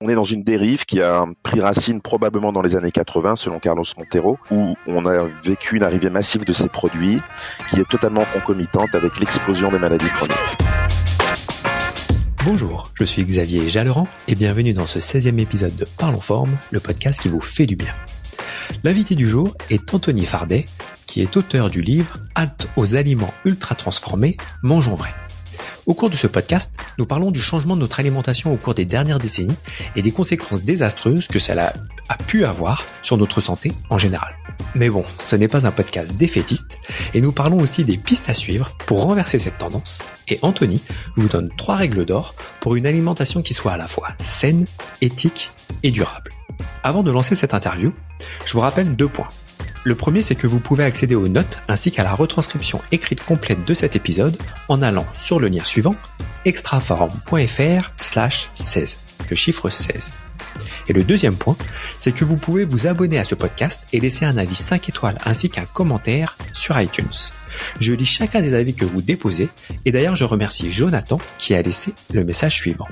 On est dans une dérive qui a pris racine probablement dans les années 80, selon Carlos Montero, où on a vécu une arrivée massive de ces produits qui est totalement concomitante avec l'explosion des maladies chroniques. Bonjour, je suis Xavier Jalleran et bienvenue dans ce 16e épisode de Parlons Forme, le podcast qui vous fait du bien. L'invité du jour est Anthony Fardet, qui est auteur du livre « Halte aux aliments ultra transformés, mangeons vrai ». Au cours de ce podcast, nous parlons du changement de notre alimentation au cours des dernières décennies et des conséquences désastreuses que cela a pu avoir sur notre santé en général. Mais bon, ce n'est pas un podcast défaitiste et nous parlons aussi des pistes à suivre pour renverser cette tendance. Et Anthony vous donne 3 règles d'or pour une alimentation qui soit à la fois saine, éthique et durable. Avant de lancer cette interview, je vous rappelle 2 points. Le premier, c'est que vous pouvez accéder aux notes ainsi qu'à la retranscription écrite complète de cet épisode en allant sur le lien suivant extraforum.fr/16, le chiffre 16. Et le deuxième point, c'est que vous pouvez vous abonner à ce podcast et laisser un avis 5 étoiles ainsi qu'un commentaire sur iTunes. Je lis chacun des avis que vous déposez et d'ailleurs je remercie Jonathan qui a laissé le message suivant.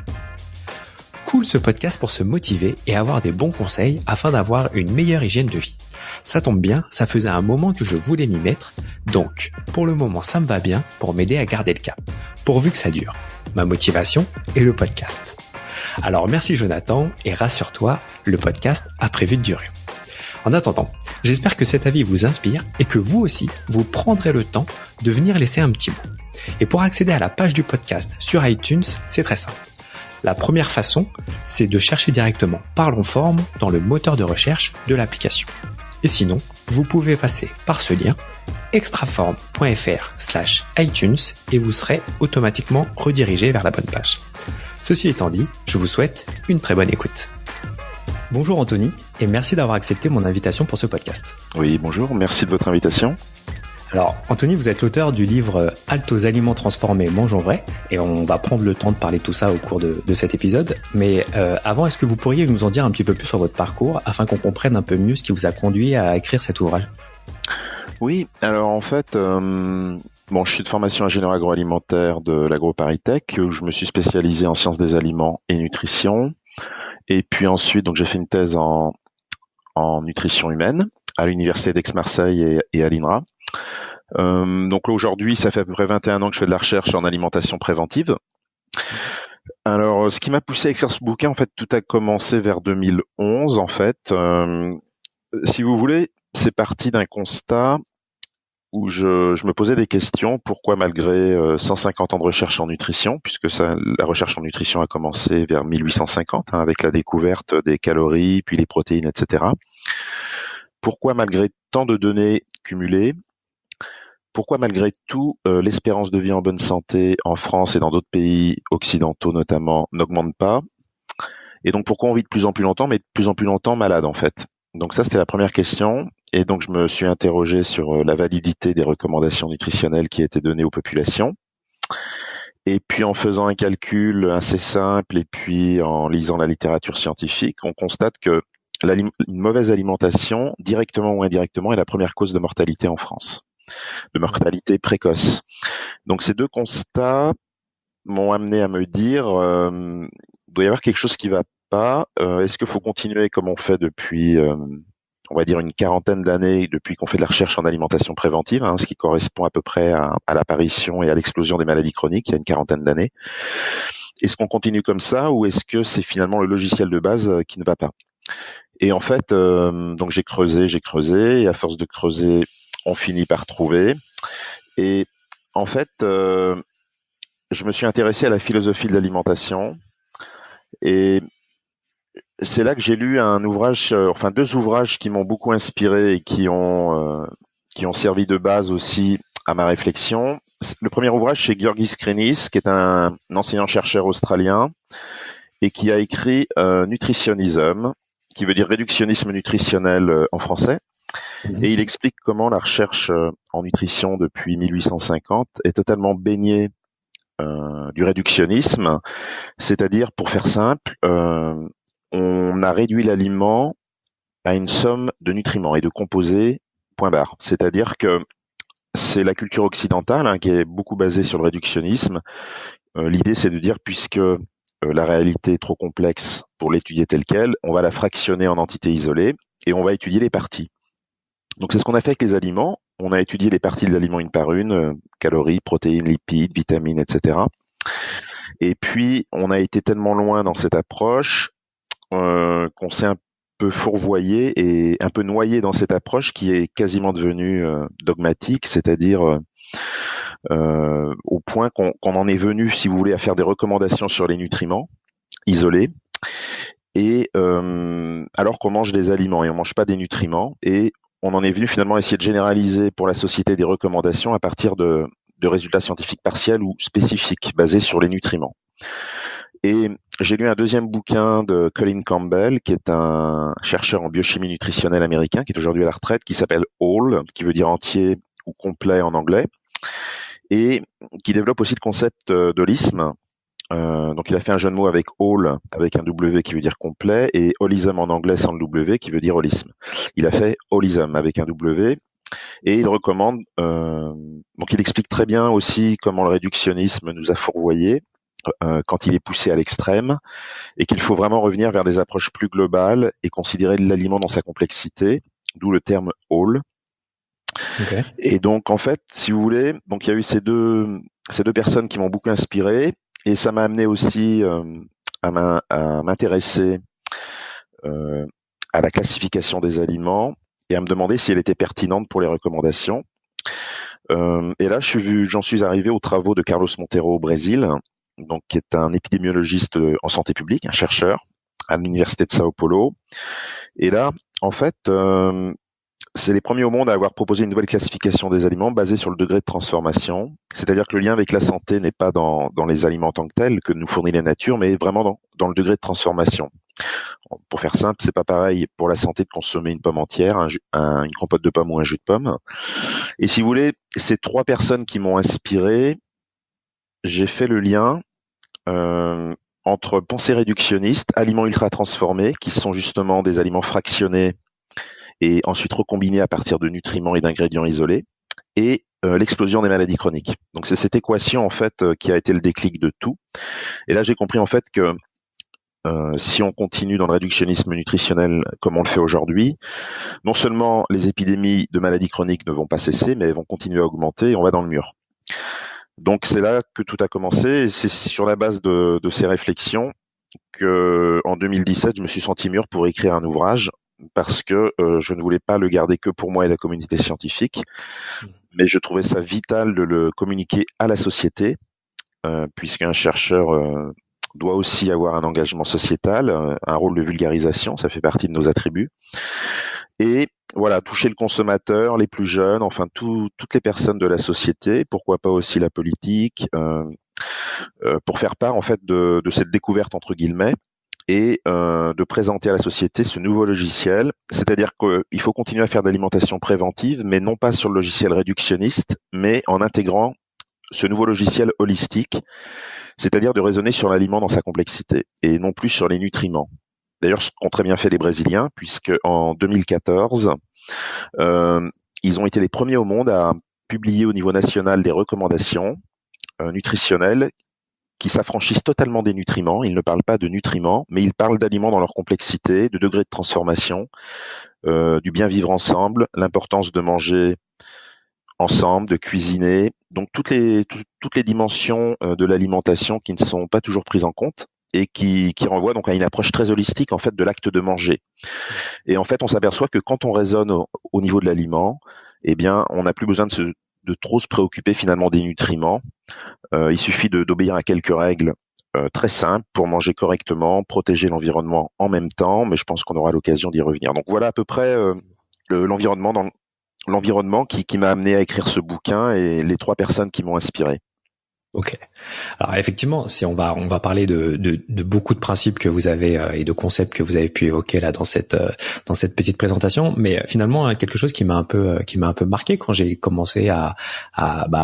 Cool ce podcast pour se motiver et avoir des bons conseils afin d'avoir une meilleure hygiène de vie. Ça tombe bien, ça faisait un moment que je voulais m'y mettre, donc pour le moment ça me va bien pour m'aider à garder le cap, pourvu que ça dure. Ma motivation est le podcast. Alors merci Jonathan et rassure-toi, le podcast a prévu de durer. En attendant, j'espère que cet avis vous inspire et que vous aussi, vous prendrez le temps de venir laisser un petit mot. Et pour accéder à la page du podcast sur iTunes, c'est très simple. La première façon, c'est de chercher directement Parlons Forme dans le moteur de recherche de l'application. Et sinon, vous pouvez passer par ce lien extraform.fr/iTunes et vous serez automatiquement redirigé vers la bonne page. Ceci étant dit, je vous souhaite une très bonne écoute. Bonjour Anthony, et merci d'avoir accepté mon invitation pour ce podcast. Oui, bonjour, merci de votre invitation. Alors, Anthony, vous êtes l'auteur du livre « Halte aux aliments transformés, mangeons vrai » et on va prendre le temps de parler de tout ça au cours de cet épisode. Mais avant, est-ce que vous pourriez nous en dire un petit peu plus sur votre parcours afin qu'on comprenne un peu mieux ce qui vous a conduit à écrire cet ouvrage ? Oui, alors en fait, je suis de formation ingénieur agroalimentaire de l'AgroParisTech où je me suis spécialisé en sciences des aliments et nutrition. Et puis ensuite, donc j'ai fait une thèse en nutrition humaine à l'université d'Aix-Marseille et à l'INRA. Donc là, aujourd'hui, ça fait à peu près 21 ans que je fais de la recherche en alimentation préventive. Alors, ce qui m'a poussé à écrire ce bouquin, en fait, tout a commencé vers 2011, en fait. Si vous voulez, c'est parti d'un constat où je me posais des questions. Pourquoi, malgré 150 ans de recherche en nutrition, puisque la recherche en nutrition a commencé vers 1850, avec la découverte des calories, puis les protéines, etc. Pourquoi, malgré tant de données cumulées, pourquoi malgré tout l'espérance de vie en bonne santé en France et dans d'autres pays occidentaux notamment n'augmente pas? Et donc pourquoi on vit de plus en plus longtemps, mais de plus en plus longtemps malade en fait? Donc ça c'était la première question. Et donc je me suis interrogé sur la validité des recommandations nutritionnelles qui étaient données aux populations. Et puis en faisant un calcul assez simple et puis en lisant la littérature scientifique, on constate que une mauvaise alimentation, directement ou indirectement, est la première cause de mortalité en France, de mortalité précoce. Donc ces 2 constats m'ont amené à me dire il doit y avoir quelque chose qui va pas. Est-ce qu'il faut continuer comme on fait depuis on va dire une quarantaine d'années, depuis qu'on fait de la recherche en alimentation préventive, ce qui correspond à peu près à l'apparition et à l'explosion des maladies chroniques il y a une quarantaine d'années. Est-ce qu'on continue comme ça ou est-ce que c'est finalement le logiciel de base qui ne va pas? Et en fait, donc j'ai creusé et à force de creuser, on finit par trouver. Et en fait, je me suis intéressé à la philosophie de l'alimentation. Et c'est là que j'ai lu un ouvrage, 2 ouvrages qui m'ont beaucoup inspiré et qui ont servi de base aussi à ma réflexion. Le premier ouvrage, c'est Georgis Krinis, qui est un enseignant-chercheur australien et qui a écrit Nutritionism, qui veut dire réductionnisme nutritionnel en français. Et il explique comment la recherche en nutrition depuis 1850 est totalement baignée du réductionnisme, c'est-à-dire, pour faire simple, on a réduit l'aliment à une somme de nutriments et de composés, point barre. C'est-à-dire que c'est la culture occidentale qui est beaucoup basée sur le réductionnisme. L'idée, c'est de dire, puisque la réalité est trop complexe pour l'étudier telle quelle, on va la fractionner en entités isolées et on va étudier les parties. Donc c'est ce qu'on a fait avec les aliments. On a étudié les parties de l'aliment une par une, calories, protéines, lipides, vitamines, etc. Et puis on a été tellement loin dans cette approche qu'on s'est un peu fourvoyé et un peu noyé dans cette approche qui est quasiment devenue dogmatique, c'est-à-dire au point qu'on en est venu, si vous voulez, à faire des recommandations sur les nutriments isolés, et alors qu'on mange des aliments et on mange pas des nutriments, et on en est venu finalement à essayer de généraliser pour la société des recommandations à partir de résultats scientifiques partiels ou spécifiques basés sur les nutriments. Et j'ai lu un deuxième bouquin de Colin Campbell, qui est un chercheur en biochimie nutritionnelle américain, qui est aujourd'hui à la retraite, qui s'appelle Whole, qui veut dire entier ou complet en anglais, et qui développe aussi le concept d'holisme. Donc il a fait un jeu de mots avec whole, avec un W qui veut dire complet, et holism en anglais sans le W qui veut dire holisme. Il a fait holism avec un W, et il recommande, donc il explique très bien aussi comment le réductionnisme nous a fourvoyés quand il est poussé à l'extrême, et qu'il faut vraiment revenir vers des approches plus globales et considérer l'aliment dans sa complexité, d'où le terme whole. Okay. Et donc en fait, si vous voulez, donc il y a eu ces deux personnes qui m'ont beaucoup inspiré, et ça m'a amené aussi à m'intéresser à la classification des aliments et à me demander si elle était pertinente pour les recommandations. Et là, j'en suis arrivé aux travaux de Carlos Monteiro au Brésil, donc qui est un épidémiologiste en santé publique, un chercheur à l'université de Sao Paulo. Et là, en fait, c'est les premiers au monde à avoir proposé une nouvelle classification des aliments basée sur le degré de transformation. C'est-à-dire que le lien avec la santé n'est pas dans les aliments en tant que tels que nous fournit la nature, mais vraiment dans le degré de transformation. Pour faire simple, c'est pas pareil pour la santé de consommer une pomme entière, une compote de pomme ou un jus de pomme. Et si vous voulez, ces trois personnes qui m'ont inspiré, j'ai fait le lien entre pensée réductionniste, aliments ultra transformés, qui sont justement des aliments fractionnés et ensuite recombinés à partir de nutriments et d'ingrédients isolés, et l'explosion des maladies chroniques. Donc c'est cette équation en fait qui a été le déclic de tout. Et là j'ai compris en fait que si on continue dans le réductionnisme nutritionnel comme on le fait aujourd'hui, non seulement les épidémies de maladies chroniques ne vont pas cesser, mais elles vont continuer à augmenter et on va dans le mur. Donc c'est là que tout a commencé, et c'est sur la base de ces réflexions que en 2017 je me suis senti mûr pour écrire un ouvrage, parce que je ne voulais pas le garder que pour moi et la communauté scientifique, mais je trouvais ça vital de le communiquer à la société, puisqu'un chercheur doit aussi avoir un engagement sociétal, un rôle de vulgarisation, ça fait partie de nos attributs. Et voilà, toucher le consommateur, les plus jeunes, enfin toutes les personnes de la société, pourquoi pas aussi la politique, pour faire part en fait de cette découverte entre guillemets, et de présenter à la société ce nouveau logiciel. C'est-à-dire qu'il faut continuer à faire de l'alimentation préventive, mais non pas sur le logiciel réductionniste, mais en intégrant ce nouveau logiciel holistique, c'est-à-dire de raisonner sur l'aliment dans sa complexité et non plus sur les nutriments. D'ailleurs, ce qu'ont très bien fait les Brésiliens, puisque en 2014, ils ont été les premiers au monde à publier au niveau national des recommandations nutritionnelles qui s'affranchissent totalement des nutriments. Ils ne parlent pas de nutriments, mais ils parlent d'aliments dans leur complexité, de degré de transformation, du bien vivre ensemble, l'importance de manger ensemble, de cuisiner, donc toutes les dimensions de l'alimentation qui ne sont pas toujours prises en compte et qui renvoient donc à une approche très holistique en fait de l'acte de manger. Et en fait, on s'aperçoit que quand on raisonne au niveau de l'aliment, eh bien, on n'a plus besoin de trop se préoccuper finalement des nutriments. Il suffit d'obéir à quelques règles très simples pour manger correctement, protéger l'environnement en même temps, mais je pense qu'on aura l'occasion d'y revenir. Donc voilà à peu près l'environnement qui m'a amené à écrire ce bouquin et les trois personnes qui m'ont inspiré. Ok. Alors effectivement, si on va parler de beaucoup de principes que vous avez et de concepts que vous avez pu évoquer là dans cette petite présentation, mais finalement quelque chose qui m'a un peu marqué quand j'ai commencé à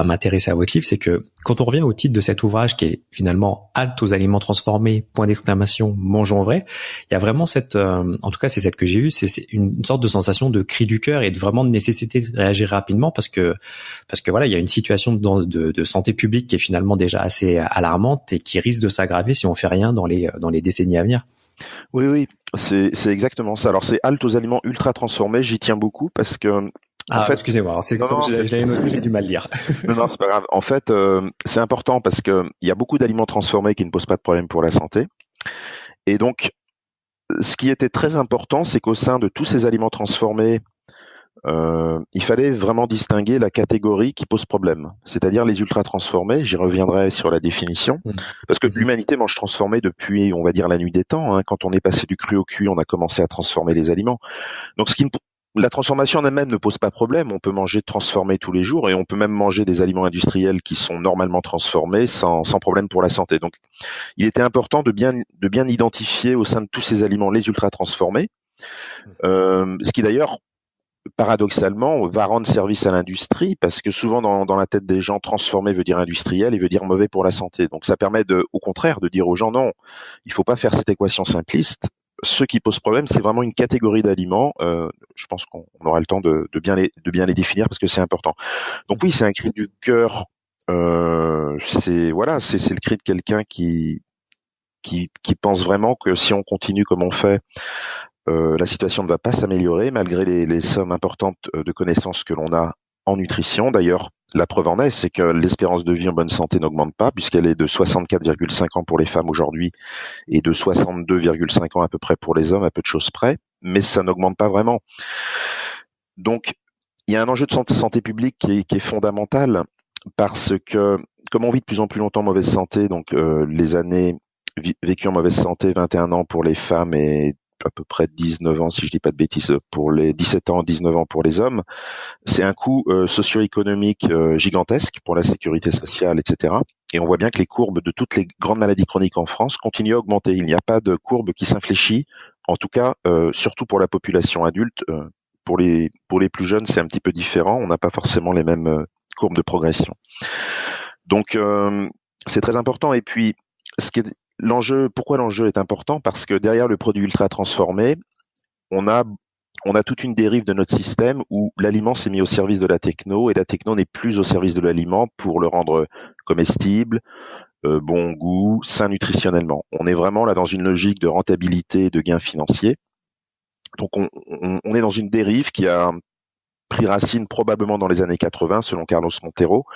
m'intéresser à votre livre, c'est que quand on revient au titre de cet ouvrage qui est finalement Halte aux aliments transformés, point d'exclamation, mangeons vrai, il y a vraiment cette en tout cas c'est celle que j'ai eue, c'est une sorte de sensation de cri du cœur et de vraiment de nécessité de réagir rapidement parce que voilà, il y a une situation de santé publique qui est finalement finalement déjà assez alarmante et qui risque de s'aggraver si on fait rien dans les décennies à venir. Oui, c'est exactement ça. Alors c'est halte aux aliments ultra transformés, j'y tiens beaucoup parce que en fait, excusez-moi, c'est non, comme non, je l'avais noté, j'ai du mal à lire. non, c'est pas grave. En fait, c'est important parce que il y a beaucoup d'aliments transformés qui ne posent pas de problème pour la santé. Et donc, ce qui était très important, c'est qu'au sein de tous ces aliments transformés, il fallait vraiment distinguer la catégorie qui pose problème, c'est-à-dire les ultra transformés. J'y reviendrai sur la définition, parce que l'humanité mange transformé depuis, on va dire, la nuit des temps. Hein. Quand on est passé du cru au cuit, on a commencé à transformer les aliments. Donc, la transformation en elle-même ne pose pas problème. On peut manger transformé tous les jours et on peut même manger des aliments industriels qui sont normalement transformés sans problème pour la santé. Donc, il était important de bien identifier au sein de tous ces aliments les ultra transformés, ce qui d'ailleurs paradoxalement va rendre service à l'industrie parce que souvent dans la tête des gens, transformé veut dire industriel et veut dire mauvais pour la santé. Donc ça permet au contraire de dire aux gens non, il faut pas faire cette équation simpliste. Ce qui pose problème, c'est vraiment une catégorie d'aliments. Je pense qu'on aura le temps de bien les définir parce que c'est important. Donc oui, c'est un cri du cœur. C'est le cri de quelqu'un qui pense vraiment que si on continue comme on fait, la situation ne va pas s'améliorer malgré les sommes importantes de connaissances que l'on a en nutrition. D'ailleurs, la preuve en est, c'est que l'espérance de vie en bonne santé n'augmente pas puisqu'elle est de 64,5 ans pour les femmes aujourd'hui et de 62,5 ans à peu près pour les hommes, à peu de choses près, mais ça n'augmente pas vraiment. Donc, il y a un enjeu de santé publique qui est fondamental parce que, comme on vit de plus en plus longtemps en mauvaise santé, donc les années vécues en mauvaise santé, 21 ans pour les femmes et à peu près 19 ans, si je dis pas de bêtises, pour les 17 ans, 19 ans pour les hommes. C'est un coût socio-économique gigantesque pour la sécurité sociale, etc. Et on voit bien que les courbes de toutes les grandes maladies chroniques en France continuent à augmenter. Il n'y a pas de courbe qui s'infléchit, en tout cas, surtout pour la population adulte. Pour les plus jeunes, c'est un petit peu différent. On n'a pas forcément les mêmes courbes de progression. Donc, c'est très important. Et puis, pourquoi l'enjeu est important? Parce que derrière le produit ultra transformé, on a toute une dérive de notre système où l'aliment s'est mis au service de la techno et la techno n'est plus au service de l'aliment pour le rendre comestible, bon goût, sain nutritionnellement. On est vraiment là dans une logique de rentabilité et de gains financiers. Donc on est dans une dérive qui a pris racine probablement dans les années 80, selon Carlos Montero,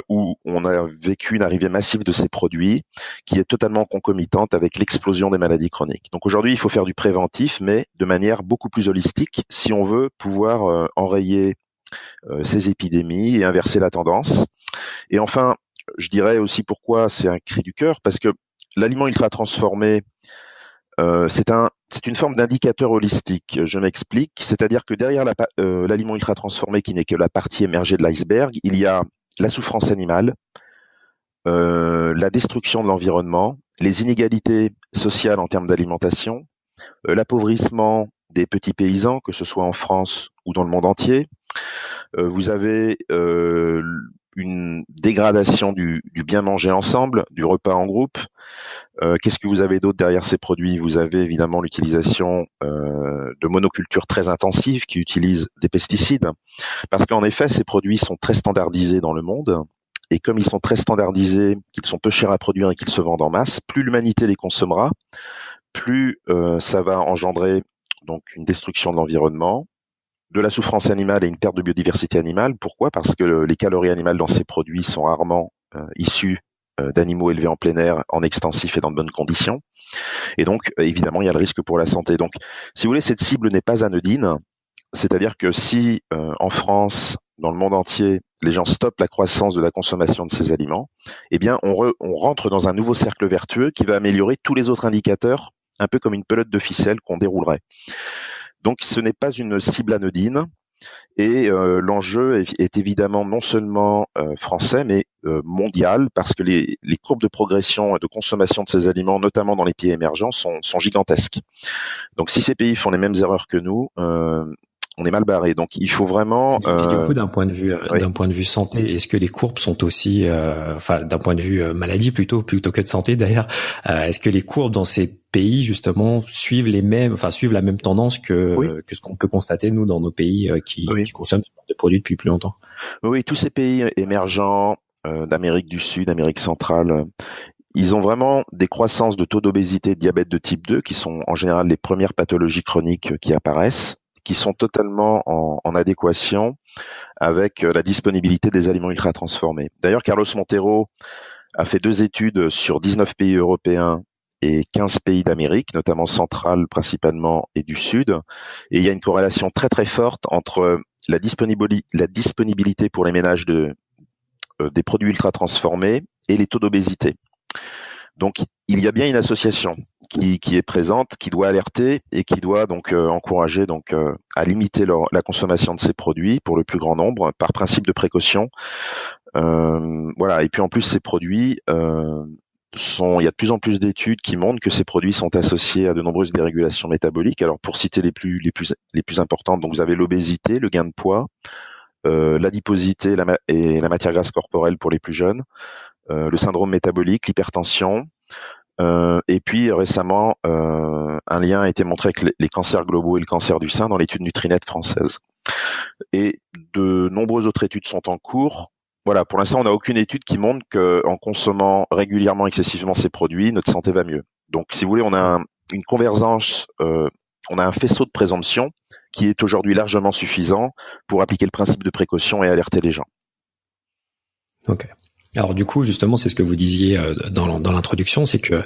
où on a vécu une arrivée massive de ces produits qui est totalement concomitante avec l'explosion des maladies chroniques. Donc aujourd'hui, il faut faire du préventif, mais de manière beaucoup plus holistique si on veut pouvoir enrayer ces épidémies et inverser la tendance. Et enfin, je dirais aussi pourquoi c'est un cri du cœur, parce que l'aliment ultra transformé, c'est une forme d'indicateur holistique. Je m'explique, c'est-à-dire que derrière l'aliment ultra transformé, qui n'est que la partie émergée de l'iceberg, il y a la souffrance animale, la destruction de l'environnement, les inégalités sociales en termes d'alimentation, l'appauvrissement des petits paysans, que ce soit en France ou dans le monde entier. Vous avez une dégradation du bien manger ensemble, du repas en groupe. Qu'est-ce que vous avez d'autre derrière ces produits? Vous avez évidemment l'utilisation de monocultures très intensives qui utilisent des pesticides, parce qu'en effet, ces produits sont très standardisés dans le monde, et comme ils sont très standardisés, qu'ils sont peu chers à produire et qu'ils se vendent en masse, plus l'humanité les consommera, plus ça va engendrer donc une destruction de l'environnement, de la souffrance animale et une perte de biodiversité animale. Pourquoi? Parce que les calories animales dans ces produits sont rarement issues d'animaux élevés en plein air, en extensif et dans de bonnes conditions. Et donc, évidemment, il y a le risque pour la santé. Donc, si vous voulez, cette cible n'est pas anodine. C'est-à-dire que si, en France, dans le monde entier, les gens stoppent la croissance de la consommation de ces aliments, eh bien, on rentre dans un nouveau cercle vertueux qui va améliorer tous les autres indicateurs, un peu comme une pelote de ficelle qu'on déroulerait. Donc, ce n'est pas une cible anodine. Et l'enjeu est évidemment non seulement français, mais mondial, parce que les courbes de progression et de consommation de ces aliments, notamment dans les pays émergents, sont gigantesques. Donc si ces pays font les mêmes erreurs que nous, on est mal barré. Donc il faut vraiment. Et du coup, d'un point de vue santé, est-ce que les courbes sont aussi, d'un point de vue maladie plutôt que de santé d'ailleurs, est-ce que les courbes dans ces pays justement suivent la même tendance que ce qu'on peut constater nous dans nos pays qui consomment ce genre de produits depuis plus longtemps? Oui, tous ces pays émergents, d'Amérique du Sud, Amérique centrale, ils ont vraiment des croissances de taux d'obésité et de diabète de type 2 qui sont en général les premières pathologies chroniques qui apparaissent, qui sont totalement en adéquation avec la disponibilité des aliments ultra transformés. D'ailleurs, Carlos Montero a fait 2 études sur 19 pays européens et 15 pays d'Amérique, notamment centrale principalement et du Sud. Et il y a une corrélation très très forte entre la disponibilité pour les ménages des produits ultra transformés et les taux d'obésité. Donc, il y a bien une association qui est présente, qui doit alerter et qui doit donc encourager à limiter la consommation de ces produits pour le plus grand nombre par principe de précaution. Voilà. Et puis en plus, ces produits il y a de plus en plus d'études qui montrent que ces produits sont associés à de nombreuses dérégulations métaboliques. Alors, pour citer les plus importantes, donc vous avez l'obésité, le gain de poids, l'adiposité et la matière grasse corporelle pour les plus jeunes, le syndrome métabolique, l'hypertension, et puis récemment, un lien a été montré avec les cancers globaux et le cancer du sein dans l'étude Nutrinet française. Et de nombreuses autres études sont en cours. Voilà, pour l'instant, on n'a aucune étude qui montre qu'en consommant régulièrement, excessivement ces produits, notre santé va mieux. Donc, si vous voulez, on a une convergence, on a un faisceau de présomption qui est aujourd'hui largement suffisant pour appliquer le principe de précaution et alerter les gens. Ok. Alors du coup, justement, c'est ce que vous disiez dans l'introduction, c'est que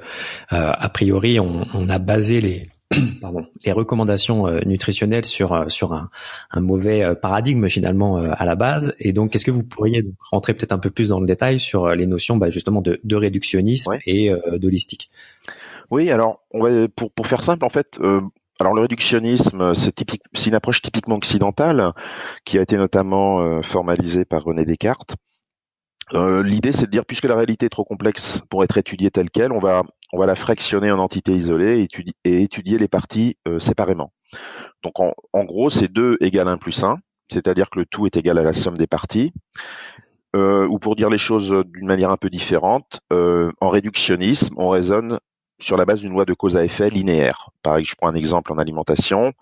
a priori, on a basé les recommandations nutritionnelles sur un mauvais paradigme finalement à la base. Et donc, est-ce que vous pourriez rentrer peut-être un peu plus dans le détail sur les notions justement de réductionnisme et d'holistique? Oui, alors pour faire simple, en fait. Alors le réductionnisme, c'est une approche typiquement occidentale qui a été notamment formalisée par René Descartes. L'idée, c'est de dire, puisque la réalité est trop complexe pour être étudiée telle quelle, on va la fractionner en entités isolées et étudier les parties séparément. Donc, en gros, c'est 2 égale 1 plus 1, c'est-à-dire que le tout est égal à la somme des parties. Ou pour dire les choses d'une manière un peu différente, en réductionnisme, on raisonne sur la base d'une loi de cause à effet linéaire. Pareil, je prends un exemple en alimentation,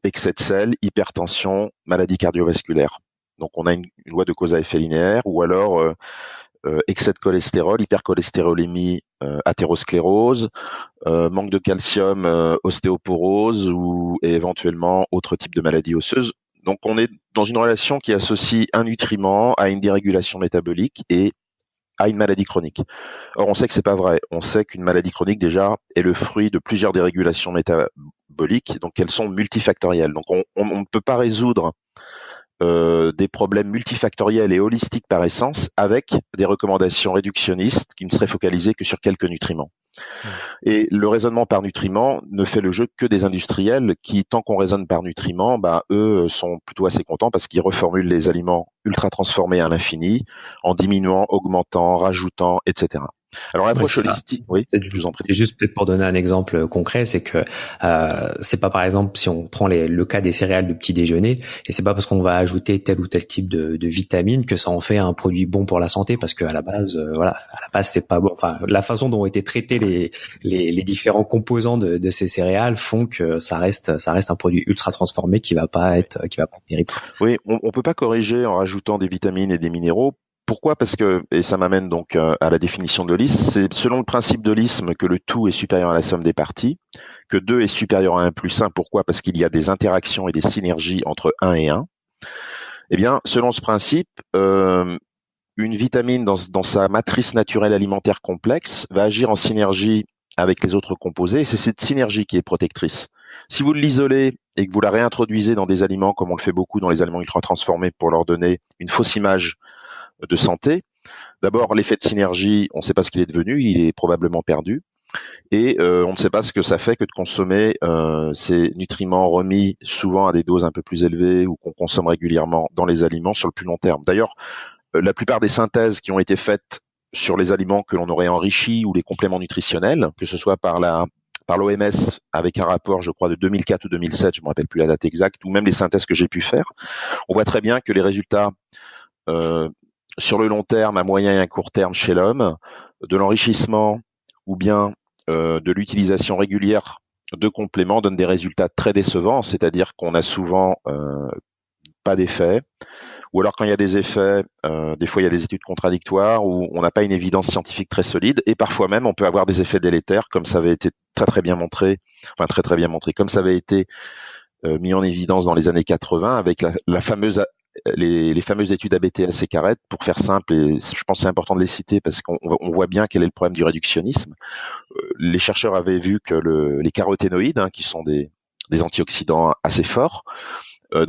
excès de sel, hypertension, maladie cardiovasculaire. Donc, on a une loi de cause à effet linéaire, ou alors excès de cholestérol, hypercholestérolémie, athérosclérose, manque de calcium, ostéoporose et éventuellement autre type de maladie osseuse. Donc, on est dans une relation qui associe un nutriment à une dérégulation métabolique et à une maladie chronique. Or, on sait que c'est pas vrai. On sait qu'une maladie chronique, déjà, est le fruit de plusieurs dérégulations métaboliques, donc elles sont multifactorielles. Donc, on ne peut pas résoudre des problèmes multifactoriels et holistiques par essence avec des recommandations réductionnistes qui ne seraient focalisées que sur quelques nutriments. Et le raisonnement par nutriment ne fait le jeu que des industriels qui, tant qu'on raisonne par nutriment, eux sont plutôt assez contents parce qu'ils reformulent les aliments ultra transformés à l'infini en diminuant, augmentant, rajoutant, etc. Alors l'approche holistique, oui, je vous en prie. Juste peut-être pour donner un exemple concret, c'est que c'est pas par exemple si on prend le cas des céréales de petit déjeuner, et c'est pas parce qu'on va ajouter tel ou tel type de vitamine que ça en fait un produit bon pour la santé, parce que à la base, c'est pas bon. Enfin, la façon dont ont été traités les différents composants de ces céréales font que ça reste un produit ultra transformé qui va pas être terrible. Oui, on peut pas corriger en rajoutant des vitamines et des minéraux. Pourquoi ? Parce que, et ça m'amène donc à la définition de l'holisme, c'est selon le principe de l'holisme que le tout est supérieur à la somme des parties, que 2 est supérieur à 1 plus 1. Pourquoi ? Parce qu'il y a des interactions et des synergies entre 1 et 1. Eh bien, selon ce principe, une vitamine dans sa matrice naturelle alimentaire complexe va agir en synergie avec les autres composés, et c'est cette synergie qui est protectrice. Si vous l'isolez et que vous la réintroduisez dans des aliments, comme on le fait beaucoup dans les aliments ultra transformés pour leur donner une fausse image de santé. D'abord, l'effet de synergie, on ne sait pas ce qu'il est devenu, il est probablement perdu. Et on ne sait pas ce que ça fait que de consommer ces nutriments remis souvent à des doses un peu plus élevées ou qu'on consomme régulièrement dans les aliments sur le plus long terme. D'ailleurs, la plupart des synthèses qui ont été faites sur les aliments que l'on aurait enrichis ou les compléments nutritionnels, que ce soit par l'OMS avec un rapport, je crois, de 2004 ou 2007, je ne me rappelle plus la date exacte, ou même les synthèses que j'ai pu faire, on voit très bien que les résultats sur le long terme, à moyen et à court terme chez l'homme, de l'enrichissement ou bien de l'utilisation régulière de compléments donnent des résultats très décevants, c'est-à-dire qu'on a souvent pas d'effet, ou alors quand il y a des effets, des fois il y a des études contradictoires où on n'a pas une évidence scientifique très solide, et parfois même on peut avoir des effets délétères, comme ça avait été très bien montré, comme ça avait été mis en évidence dans les années 80 avec la fameuse les fameuses études ABTS et Caret, pour faire simple, et je pense que c'est important de les citer parce qu'on voit bien quel est le problème du réductionnisme. Les chercheurs avaient vu que les caroténoïdes, qui sont des antioxydants assez forts,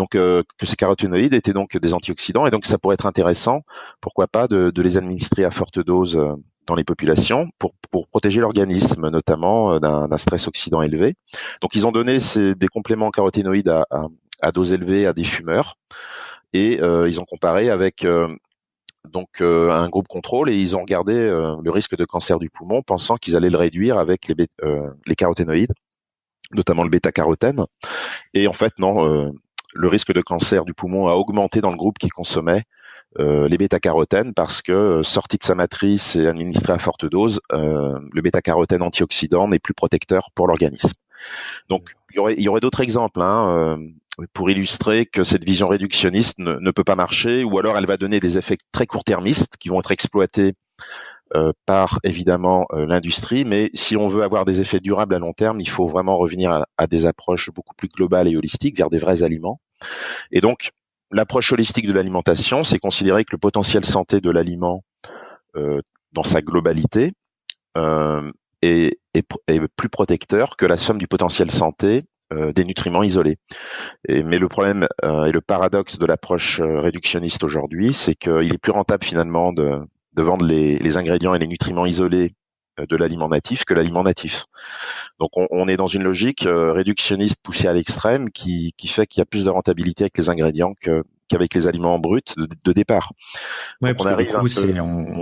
que ces caroténoïdes étaient donc des antioxydants, et donc ça pourrait être intéressant, pourquoi pas, de les administrer à forte dose dans les populations pour protéger l'organisme, notamment d'un stress oxydant élevé. Donc ils ont donné des compléments caroténoïdes à dose élevée à des fumeurs, et ils ont comparé avec un groupe contrôle, et ils ont regardé le risque de cancer du poumon, pensant qu'ils allaient le réduire avec les caroténoïdes, notamment le bêta-carotène. Et en fait, non, le risque de cancer du poumon a augmenté dans le groupe qui consommait les bêta-carotènes, parce que sorti de sa matrice et administré à forte dose, le bêta-carotène antioxydant n'est plus protecteur pour l'organisme. Donc il y aurait d'autres exemples pour illustrer que cette vision réductionniste ne peut pas marcher, ou alors elle va donner des effets très court-termistes qui vont être exploités par évidemment l'industrie, mais si on veut avoir des effets durables à long terme, il faut vraiment revenir à des approches beaucoup plus globales et holistiques, vers des vrais aliments. Et donc l'approche holistique de l'alimentation, c'est considérer que le potentiel santé de l'aliment dans sa globalité est plus protecteur que la somme du potentiel santé des nutriments isolés. Mais le problème et le paradoxe de l'approche réductionniste aujourd'hui, c'est qu'il est plus rentable finalement de vendre les ingrédients et les nutriments isolés de l'aliment natif que l'aliment natif. Donc on est dans une logique réductionniste poussée à l'extrême qui fait qu'il y a plus de rentabilité avec les ingrédients qu'avec les aliments bruts de départ. Ouais, parce que du coup,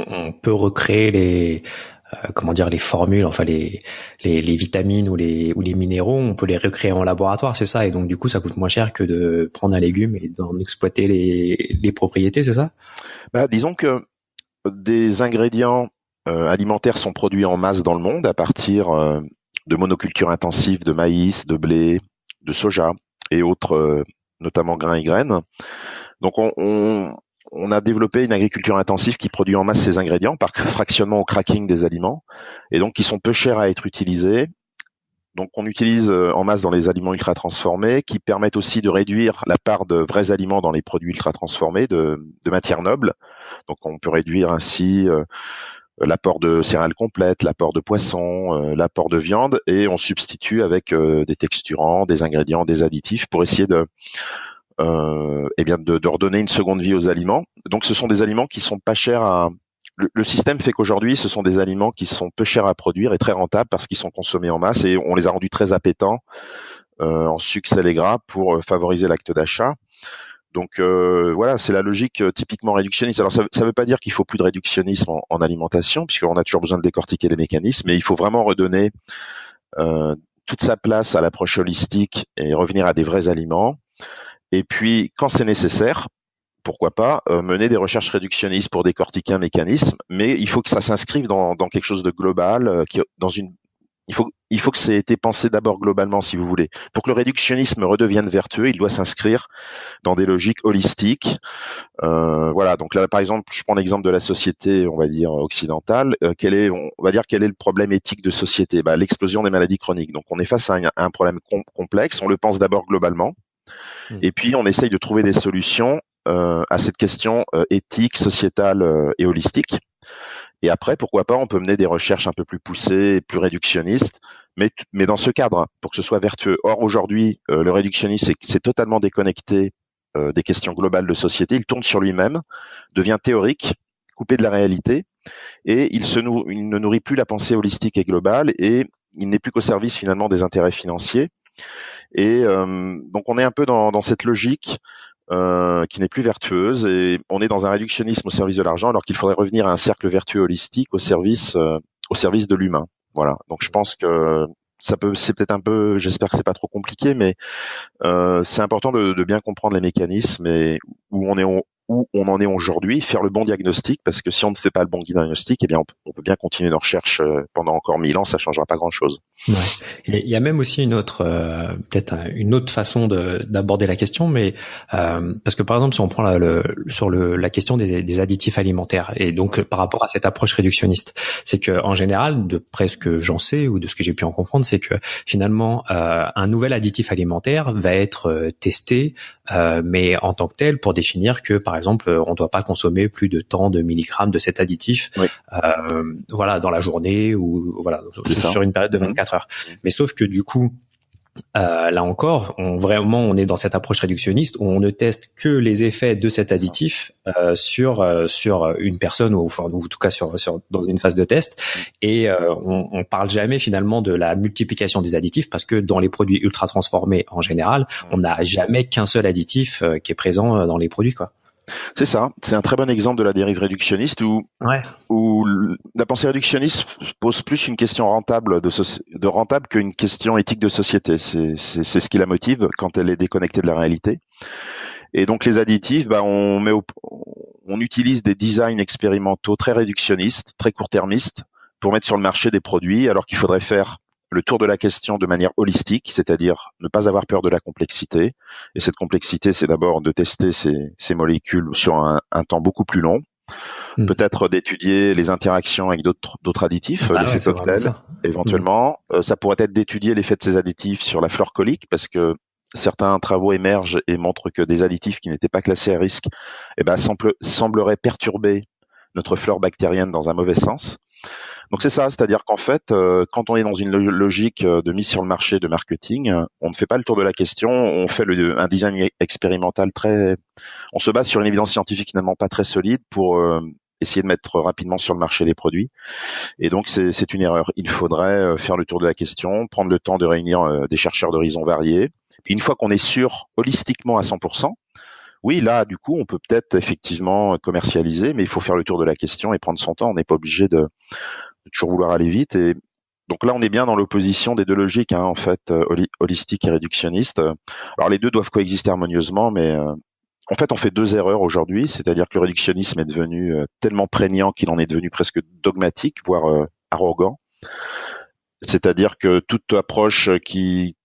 on peut recréer les formules, enfin les vitamines ou les minéraux, on peut les recréer en laboratoire, c'est ça, et donc du coup ça coûte moins cher que de prendre un légume et d'en exploiter les propriétés, c'est ça? Disons que des ingrédients alimentaires sont produits en masse dans le monde à partir de monocultures intensives de maïs, de blé, de soja et autres, notamment grains et graines. Donc on a développé une agriculture intensive qui produit en masse ces ingrédients par fractionnement au cracking des aliments, et donc qui sont peu chers à être utilisés. Donc on utilise en masse dans les aliments ultra transformés, qui permettent aussi de réduire la part de vrais aliments dans les produits ultra transformés de matières nobles. Donc on peut réduire ainsi l'apport de céréales complètes, l'apport de poissons, l'apport de viande, et on substitue avec des texturants, des ingrédients, des additifs pour essayer de redonner une seconde vie aux aliments. Donc ce sont des aliments qui sont pas chers le système fait qu'aujourd'hui ce sont des aliments qui sont peu chers à produire et très rentables parce qu'ils sont consommés en masse, et on les a rendus très appétants en sucre, sel et gras pour favoriser l'acte d'achat. Donc voilà, c'est la logique typiquement réductionniste. Alors ça veut pas dire qu'il faut plus de réductionnisme en alimentation, puisqu'on a toujours besoin de décortiquer les mécanismes, mais il faut vraiment redonner toute sa place à l'approche holistique et revenir à des vrais aliments. Et puis, quand c'est nécessaire, pourquoi pas mener des recherches réductionnistes pour décortiquer un mécanisme, mais il faut que ça s'inscrive dans quelque chose de global, il faut que ça ait été pensé d'abord globalement, si vous voulez. Pour que le réductionnisme redevienne vertueux, il doit s'inscrire dans des logiques holistiques. Voilà. Donc là, par exemple, je prends l'exemple de la société, on va dire occidentale. Quel est le problème éthique de société ? L'explosion des maladies chroniques. Donc on est face à un problème complexe. On le pense d'abord globalement. Et puis on essaye de trouver des solutions à cette question éthique, sociétale et holistique. Et après, pourquoi pas, on peut mener des recherches un peu plus poussées, plus réductionnistes, mais dans ce cadre, pour que ce soit vertueux. Or aujourd'hui, le réductionnisme c'est totalement déconnecté des questions globales de société. Il tourne sur lui-même, devient théorique, coupé de la réalité, et il ne nourrit plus la pensée holistique et globale, et il n'est plus qu'au service finalement des intérêts financiers. Et donc on est un peu dans cette logique qui n'est plus vertueuse, et on est dans un réductionnisme au service de l'argent, alors qu'il faudrait revenir à un cercle vertueux holistique au service de l'humain. Voilà. Donc je pense que c'est peut-être un peu, j'espère que c'est pas trop compliqué, mais c'est important de bien comprendre les mécanismes et où on est où on en est aujourd'hui, faire le bon diagnostic, parce que si on ne fait pas le bon diagnostic, eh bien on peut bien continuer nos recherches pendant encore 1000 ans, ça changera pas grand-chose. Ouais. Il y a même aussi une autre, peut-être une autre façon d'aborder la question, mais parce que par exemple, si on prend la question des additifs alimentaires, et donc par rapport à cette approche réductionniste, c'est que en général, de près ce que j'en sais ou de ce que j'ai pu en comprendre, c'est que finalement, un nouvel additif alimentaire va être testé, mais en tant que tel, pour définir que par exemple, on ne doit pas consommer plus de tant de milligrammes de cet additif, oui. Voilà, dans la journée ou voilà sur une période de 24 heures. Mais sauf que du coup, là encore, on est dans cette approche réductionniste où on ne teste que les effets de cet additif sur une personne ou en tout cas dans une phase de test, et on parle jamais finalement de la multiplication des additifs, parce que dans les produits ultra transformés en général, on n'a jamais qu'un seul additif qui est présent dans les produits, quoi. C'est ça, c'est un très bon exemple de la dérive réductionniste où la pensée réductionniste pose plus une question rentable de rentable qu'une question éthique de société. C'est ce qui la motive quand elle est déconnectée de la réalité. Et donc les additifs, on utilise des designs expérimentaux très réductionnistes, très court-termistes pour mettre sur le marché des produits, alors qu'il faudrait faire le tour de la question de manière holistique, c'est-à-dire ne pas avoir peur de la complexité. Et cette complexité, c'est d'abord de tester ces molécules sur un temps beaucoup plus long. Peut-être d'étudier les interactions avec d'autres additifs, l'effet cocktail, éventuellement. Ça pourrait être d'étudier l'effet de ces additifs sur la flore colique, parce que certains travaux émergent et montrent que des additifs qui n'étaient pas classés à risque sembleraient perturber notre flore bactérienne dans un mauvais sens. Donc c'est ça, c'est-à-dire qu'en fait, quand on est dans une logique de mise sur le marché de marketing, on ne fait pas le tour de la question, on fait un design expérimental on se base sur une évidence scientifique finalement pas très solide pour essayer de mettre rapidement sur le marché les produits. Et donc c'est une erreur. Il faudrait faire le tour de la question, prendre le temps de réunir des chercheurs d'horizons variés. Puis une fois qu'on est sûr holistiquement à 100%, oui, là, du coup, on peut peut-être effectivement commercialiser, mais il faut faire le tour de la question et prendre son temps. On n'est pas obligé de toujours vouloir aller vite. Et donc là, on est bien dans l'opposition des deux logiques, en fait, holistique et réductionniste. Alors les deux doivent coexister harmonieusement, mais en fait, on fait deux erreurs aujourd'hui. C'est-à-dire que le réductionnisme est devenu tellement prégnant qu'il en est devenu presque dogmatique, voire arrogant. C'est-à-dire que toute approche qui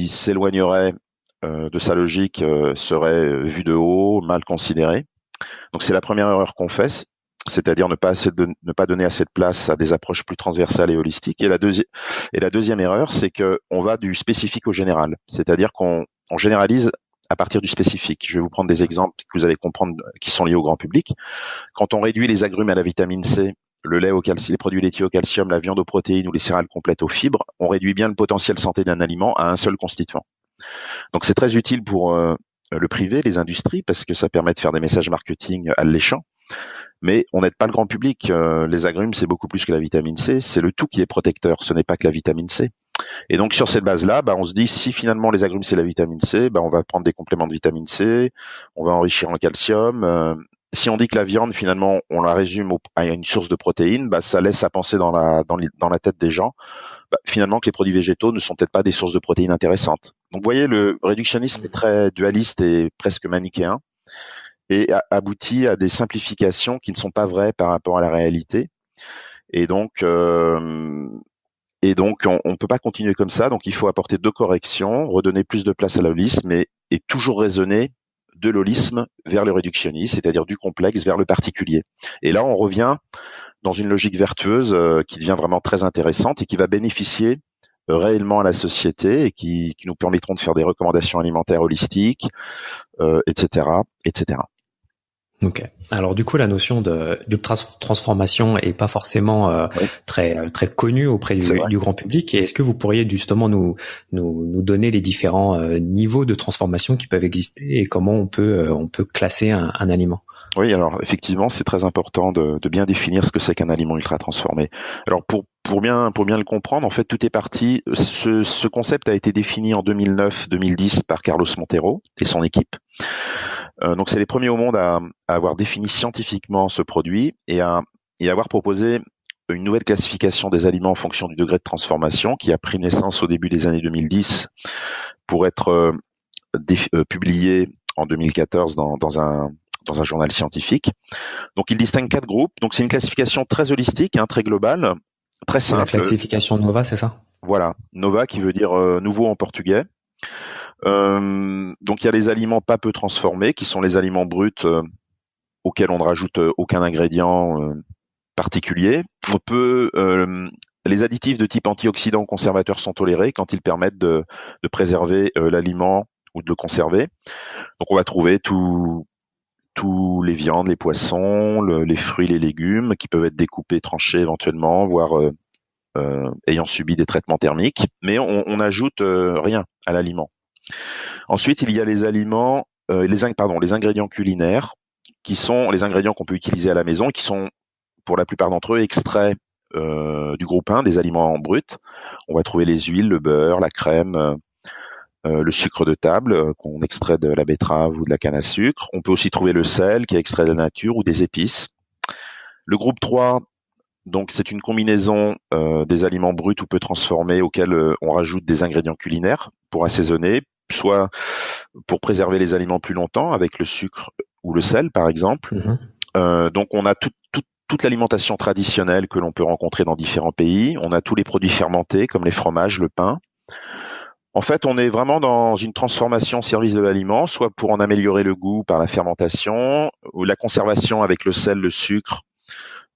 s'éloignerait de sa logique serait vue de haut, mal considérée. Donc c'est la première erreur qu'on fait, c'est-à-dire ne pas donner assez de place à des approches plus transversales et holistiques. Et la deuxième erreur, c'est que on va du spécifique au général, c'est-à-dire qu'on généralise à partir du spécifique. Je vais vous prendre des exemples que vous allez comprendre qui sont liés au grand public. Quand on réduit les agrumes à la vitamine C, le lait au calcium, les produits laitiers au calcium, la viande aux protéines ou les céréales complètes aux fibres, on réduit bien le potentiel santé d'un aliment à un seul constituant. Donc c'est très utile pour le privé, les industries, parce que ça permet de faire des messages marketing alléchants. Mais on n'aide pas le grand public. Les agrumes, c'est beaucoup plus que la vitamine C. C'est le tout qui est protecteur. Ce n'est pas que la vitamine C. Et donc sur cette base-là, on se dit si finalement les agrumes c'est la vitamine C, on va prendre des compléments de vitamine C, on va enrichir en calcium. Si on dit que la viande finalement on la résume à une source de protéines, ça laisse à penser dans la tête des gens finalement que les produits végétaux ne sont peut-être pas des sources de protéines intéressantes. Donc vous voyez, le réductionnisme est très dualiste et presque manichéen et aboutit à des simplifications qui ne sont pas vraies par rapport à la réalité. Et donc on peut pas continuer comme ça. Donc il faut apporter deux corrections, redonner plus de place à l'holisme et toujours raisonner de l'holisme vers le réductionnisme, c'est-à-dire du complexe vers le particulier. Et là on revient dans une logique vertueuse qui devient vraiment très intéressante et qui va bénéficier réellement à la société et qui nous permettront de faire des recommandations alimentaires holistiques, etc., etc. Ok. Alors du coup, la notion de transformation est pas forcément très connue auprès du grand public. Et est-ce que vous pourriez justement nous donner les différents niveaux de transformation qui peuvent exister et comment on peut classer un aliment? Oui, alors effectivement, c'est très important de bien définir ce que c'est qu'un aliment ultra transformé. Alors pour bien le comprendre, en fait, tout est parti. Ce concept a été défini en 2009-2010 par Carlos Monteiro et son équipe. Donc c'est les premiers au monde à avoir défini scientifiquement ce produit et à avoir proposé une nouvelle classification des aliments en fonction du degré de transformation qui a pris naissance au début des années 2010 pour être publié en 2014 dans dans un journal scientifique. Donc il distingue 4 groupes. Donc c'est une classification très holistique, très globale, très simple. C'est la classification Nova, c'est ça? Voilà, Nova qui veut dire nouveau en portugais. Donc il y a les aliments pas peu transformés, qui sont les aliments bruts auxquels on ne rajoute aucun ingrédient particulier. On peut les additifs de type antioxydant ou conservateur sont tolérés quand ils permettent de préserver l'aliment ou de le conserver. Donc on va trouver tous les viandes, les poissons, les fruits, les légumes qui peuvent être découpés, tranchés éventuellement, voire ayant subi des traitements thermiques, mais on n'ajoute rien à l'aliment. Ensuite, il y a les aliments, les ingrédients culinaires, qui sont les ingrédients qu'on peut utiliser à la maison, qui sont pour la plupart d'entre eux extraits du groupe 1, des aliments bruts. On va trouver les huiles, le beurre, la crème, le sucre de table qu'on extrait de la betterave ou de la canne à sucre. On peut aussi trouver le sel qui est extrait de la nature ou des épices. Le groupe 3, donc c'est une combinaison des aliments bruts ou peu transformés auxquels on rajoute des ingrédients culinaires pour assaisonner, soit pour préserver les aliments plus longtemps avec le sucre ou le sel par exemple. Donc on a toute l'alimentation traditionnelle que l'on peut rencontrer dans différents pays. On a tous les produits fermentés comme les fromages, le pain. En fait, on est vraiment dans une transformation au service de l'aliment, soit pour en améliorer le goût par la fermentation, ou la conservation avec le sel, le sucre,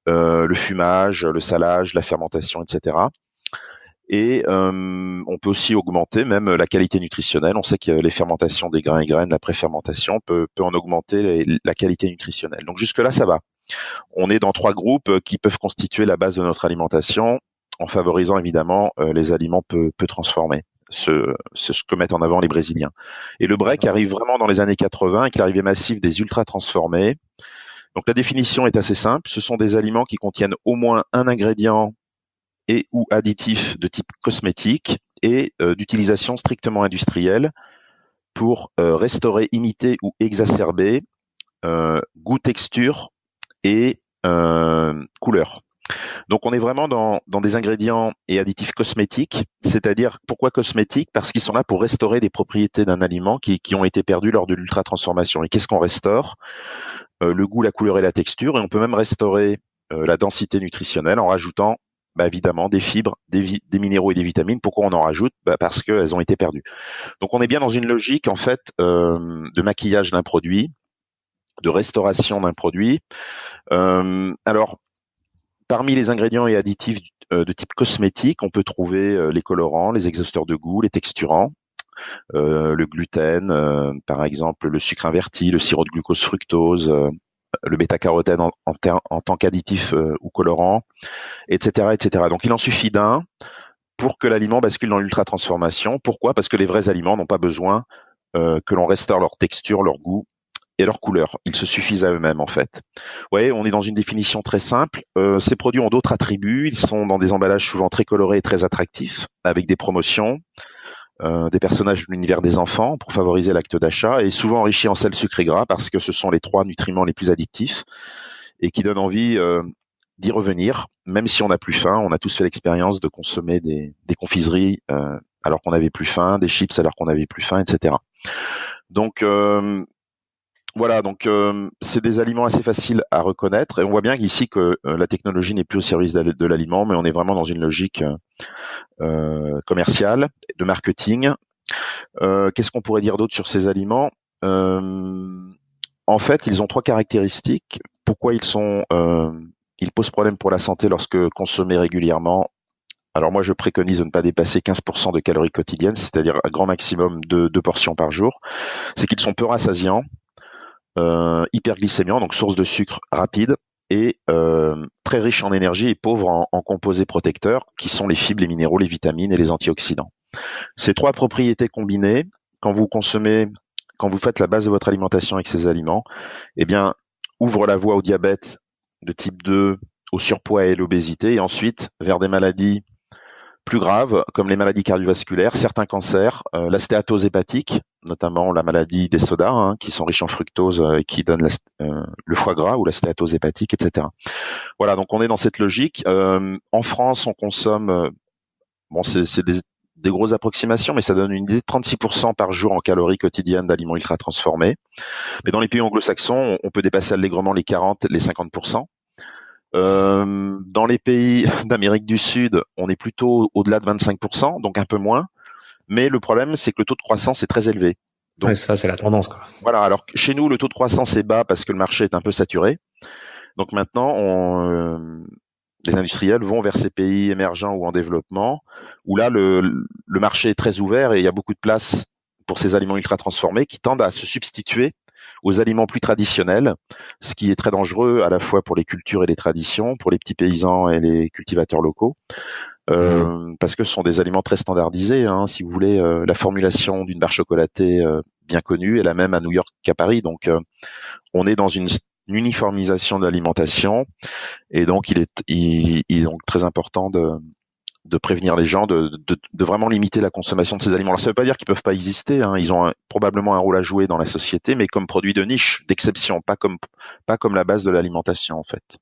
le fumage, le salage, la fermentation, etc. Et on peut aussi augmenter même la qualité nutritionnelle. On sait que les fermentations des grains et graines, la préfermentation peut en augmenter la qualité nutritionnelle. Donc jusque-là, ça va. On est dans 3 groupes qui peuvent constituer la base de notre alimentation, en favorisant évidemment les aliments peu transformés. C'est ce que mettent en avant les Brésiliens. Et le break arrive vraiment dans les années 80 avec l'arrivée massive des ultra transformés. Donc la définition est assez simple. Ce sont des aliments qui contiennent au moins un ingrédient et ou additif de type cosmétique et d'utilisation strictement industrielle pour restaurer, imiter ou exacerber goût, texture et couleur. Donc on est vraiment dans des ingrédients et additifs cosmétiques, c'est-à-dire pourquoi cosmétiques? Parce qu'ils sont là pour restaurer des propriétés d'un aliment qui ont été perdues lors de l'ultra-transformation. Et qu'est-ce qu'on restaure? Le goût, la couleur et la texture. Et on peut même restaurer la densité nutritionnelle en rajoutant évidemment des fibres, des minéraux et des vitamines. Pourquoi on en rajoute? Parce qu'elles ont été perdues. Donc on est bien dans une logique en fait de maquillage d'un produit, de restauration d'un produit. Alors parmi les ingrédients et additifs de type cosmétique, on peut trouver les colorants, les exhausteurs de goût, les texturants, le gluten, par exemple le sucre inverti, le sirop de glucose fructose, le bêta-carotène en tant qu'additif ou colorant, etc., etc. Donc il en suffit d'un pour que l'aliment bascule dans l'ultra-transformation. Pourquoi? Parce que les vrais aliments n'ont pas besoin que l'on restaure leur texture, leur goût et leur couleur. Ils se suffisent à eux-mêmes, en fait. Ouais, on est dans une définition très simple. Ces produits ont d'autres attributs. Ils sont dans des emballages souvent très colorés et très attractifs, avec des promotions, des personnages de l'univers des enfants pour favoriser l'acte d'achat, et souvent enrichis en sel, sucre et gras, parce que ce sont les 3 nutriments les plus addictifs et qui donnent envie d'y revenir, même si on n'a plus faim. On a tous fait l'expérience de consommer des confiseries alors qu'on n'avait plus faim, des chips alors qu'on n'avait plus faim, etc. Donc voilà, donc c'est des aliments assez faciles à reconnaître, et on voit bien qu'ici que la technologie n'est plus au service de l'aliment, mais on est vraiment dans une logique commerciale, de marketing. Qu'est-ce qu'on pourrait dire d'autre sur ces aliments? En fait, ils ont 3 caractéristiques. Pourquoi ils posent problème pour la santé lorsque consommés régulièrement? Alors moi, je préconise de ne pas dépasser 15% de calories quotidiennes, c'est-à-dire un grand maximum de 2 portions par jour. C'est qu'ils sont peu rassasiants, hyperglycémiants, donc source de sucre rapide, et très riches en énergie et pauvres en composés protecteurs, qui sont les fibres, les minéraux, les vitamines et les antioxydants. Ces 3 propriétés combinées, quand vous faites la base de votre alimentation avec ces aliments, eh bien, ouvrent la voie au diabète de type 2, au surpoids et l'obésité, et ensuite vers des maladies plus graves, comme les maladies cardiovasculaires, certains cancers, la stéatose hépatique, notamment la maladie des sodas, qui sont riches en fructose et qui donnent le foie gras, ou la stéatose hépatique, etc. Voilà, donc on est dans cette logique. En France, on consomme, c'est des grosses approximations, mais ça donne une idée, 36% par jour en calories quotidiennes d'aliments ultra transformés. Mais dans les pays anglo-saxons, on peut dépasser allègrement les 40, les 50%. Dans les pays d'Amérique du Sud, on est plutôt au-delà de 25%, donc un peu moins. Mais le problème, c'est que le taux de croissance est très élevé. Donc, ouais, ça, c'est la tendance, quoi. Voilà. Alors, chez nous, le taux de croissance est bas parce que le marché est un peu saturé. Donc maintenant, les industriels vont vers ces pays émergents ou en développement, où là, le marché est très ouvert et il y a beaucoup de place pour ces aliments ultra transformés qui tendent à se substituer aux aliments plus traditionnels, ce qui est très dangereux à la fois pour les cultures et les traditions, pour les petits paysans et les cultivateurs locaux. Parce que ce sont des aliments très standardisés. Hein. Si vous voulez, la formulation d'une barre chocolatée bien connue est la même à New York qu'à Paris. Donc, on est dans une uniformisation de l'alimentation, et donc il est donc très important de prévenir les gens, de vraiment limiter la consommation de ces aliments. Alors, ça ne veut pas dire qu'ils peuvent pas exister. Hein. Ils ont probablement un rôle à jouer dans la société, mais comme produit de niche, d'exception, pas comme la base de l'alimentation en fait.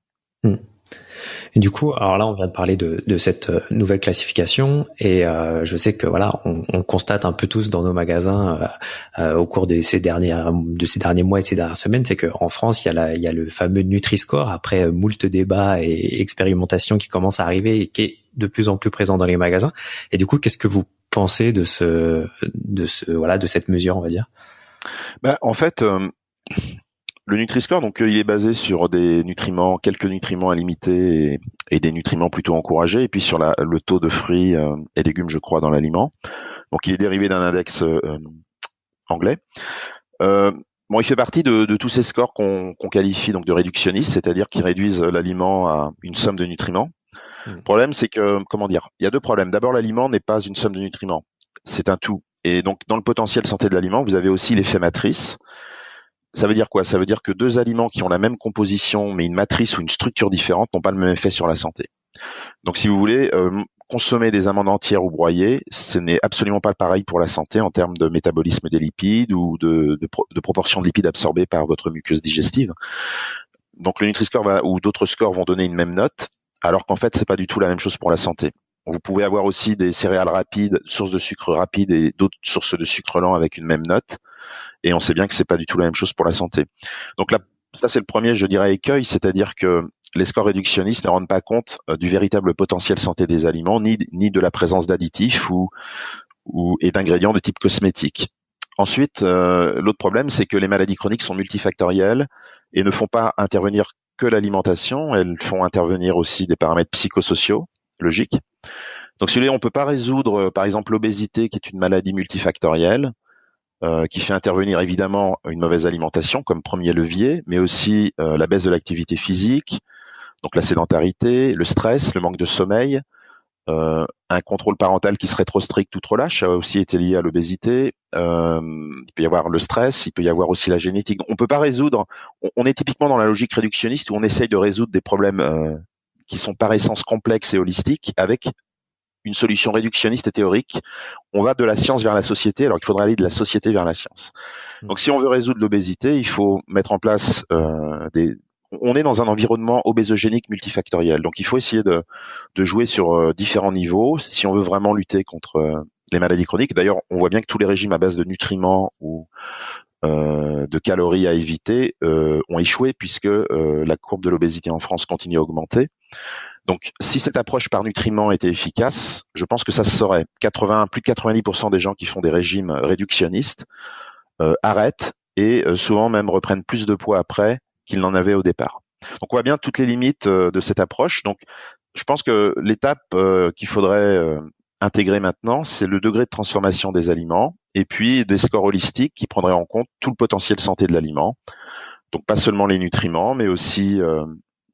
Et du coup, alors là, on vient de parler de cette nouvelle classification, et je sais que voilà, on constate un peu tous dans nos magasins au cours de ces derniers mois et de ces dernières semaines, c'est que en France, il y a le fameux Nutri-Score après moult débats et expérimentations qui commencent à arriver et qui est de plus en plus présent dans les magasins. Et du coup, qu'est-ce que vous pensez de cette mesure, on va dire? En fait. Le Nutri-Score, donc, il est basé sur des nutriments, quelques nutriments à limiter et des nutriments plutôt encouragés, et puis sur le taux de fruits et légumes, je crois, dans l'aliment. Donc, il est dérivé d'un index anglais. Il fait partie de tous ces scores qu'on qualifie donc de réductionnistes, c'est-à-dire qui réduisent l'aliment à une somme de nutriments. Le problème, c'est que, il y a deux problèmes. D'abord, l'aliment n'est pas une somme de nutriments, c'est un tout. Et donc, dans le potentiel santé de l'aliment, vous avez aussi l'effet matrice. Ça veut dire quoi? Ça veut dire que deux aliments qui ont la même composition, mais une matrice ou une structure différente, n'ont pas le même effet sur la santé. Donc, si vous voulez, consommer des amandes entières ou broyées, ce n'est absolument pas pareil pour la santé en termes de métabolisme des lipides ou de proportion de lipides absorbés par votre muqueuse digestive. Donc, le Nutri-Score ou d'autres scores vont donner une même note, alors qu'en fait, c'est pas du tout la même chose pour la santé. Vous pouvez avoir aussi des céréales rapides, sources de sucre rapide, et d'autres sources de sucre lent avec une même note. Et on sait bien que c'est pas du tout la même chose pour la santé. Donc là, ça c'est le premier, je dirais, écueil, c'est-à-dire que les scores réductionnistes ne rendent pas compte du véritable potentiel santé des aliments, ni de la présence d'additifs et d'ingrédients de type cosmétique. Ensuite, l'autre problème, c'est que les maladies chroniques sont multifactorielles et ne font pas intervenir que l'alimentation, elles font intervenir aussi des paramètres psychosociaux, logiques. Donc, si vous voulez, on peut pas résoudre, par exemple, l'obésité, qui est une maladie multifactorielle, qui fait intervenir évidemment une mauvaise alimentation comme premier levier, mais aussi la baisse de l'activité physique, donc la sédentarité, le stress, le manque de sommeil, un contrôle parental qui serait trop strict ou trop lâche, ça a aussi été lié à l'obésité. Il peut y avoir le stress, il peut y avoir aussi la génétique. On peut pas résoudre. On est typiquement dans la logique réductionniste où on essaye de résoudre des problèmes qui sont par essence complexes et holistiques avec une solution réductionniste et théorique. On va de la science vers la société, alors qu'il faudrait aller de la société vers la science. Donc, si on veut résoudre l'obésité, il faut mettre en place on est dans un environnement obésogénique multifactoriel. Donc, il faut essayer de jouer sur différents niveaux si on veut vraiment lutter contre les maladies chroniques. D'ailleurs, on voit bien que tous les régimes à base de nutriments ou de calories à éviter ont échoué puisque la courbe de l'obésité en France continue à augmenter. Donc, si cette approche par nutriments était efficace, je pense que ça se saurait. Plus de 90% des gens qui font des régimes réductionnistes arrêtent et souvent même reprennent plus de poids après qu'ils n'en avaient au départ. Donc, on voit bien toutes les limites de cette approche. Donc, je pense que l'étape qu'il faudrait intégrer maintenant, c'est le degré de transformation des aliments et puis des scores holistiques qui prendraient en compte tout le potentiel santé de l'aliment. Donc, pas seulement les nutriments, mais aussi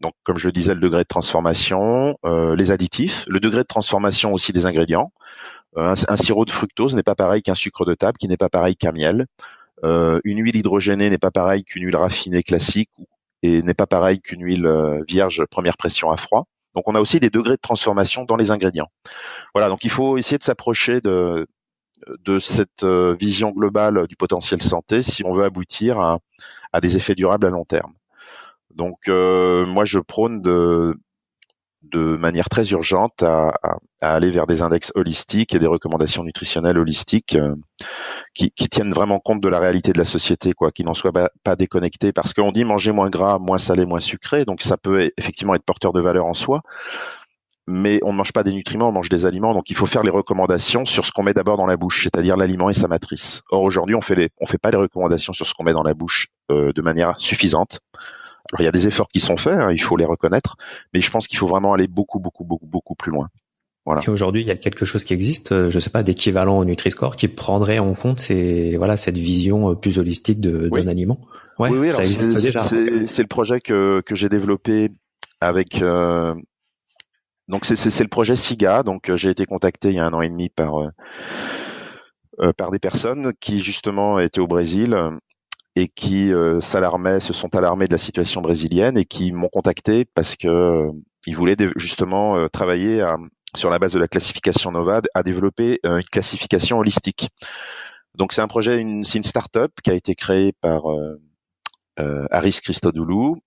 donc, comme je le disais, le degré de transformation, les additifs, le degré de transformation aussi des ingrédients. Un sirop de fructose n'est pas pareil qu'un sucre de table, qui n'est pas pareil qu'un miel. Une huile hydrogénée n'est pas pareil qu'une huile raffinée classique et n'est pas pareil qu'une huile vierge première pression à froid. Donc, on a aussi des degrés de transformation dans les ingrédients. Voilà, donc il faut essayer de s'approcher de cette vision globale du potentiel santé si on veut aboutir à des effets durables à long terme. Donc, moi, je prône de manière très urgente à aller vers des index holistiques et des recommandations nutritionnelles holistiques qui tiennent vraiment compte de la réalité de la société, quoi, qui n'en soient pas déconnectés. Parce qu'on dit manger moins gras, moins salé, moins sucré, donc ça peut effectivement être porteur de valeur en soi, mais on ne mange pas des nutriments, on mange des aliments, donc il faut faire les recommandations sur ce qu'on met d'abord dans la bouche, c'est-à-dire l'aliment et sa matrice. Or aujourd'hui, on fait pas les recommandations sur ce qu'on met dans la bouche de manière suffisante. Alors il y a des efforts qui sont faits, hein, il faut les reconnaître, mais je pense qu'il faut vraiment aller beaucoup plus loin. Voilà. Et aujourd'hui, il y a quelque chose qui existe, je sais pas, d'équivalent au Nutri-Score qui prendrait en compte cette vision plus holistique d'un aliment. Ouais, oui, ça existe déjà. C'est le projet que j'ai développé avec donc c'est le projet SIGA. Donc j'ai été contacté il y a 1 an et demi par des personnes qui justement étaient au Brésil et qui se sont alarmés de la situation brésilienne et qui m'ont contacté parce que ils voulaient justement travailler sur la base de la classification NOVA à développer une classification holistique. Donc c'est un projet, c'est une start-up qui a été créée par Aris Christodoulou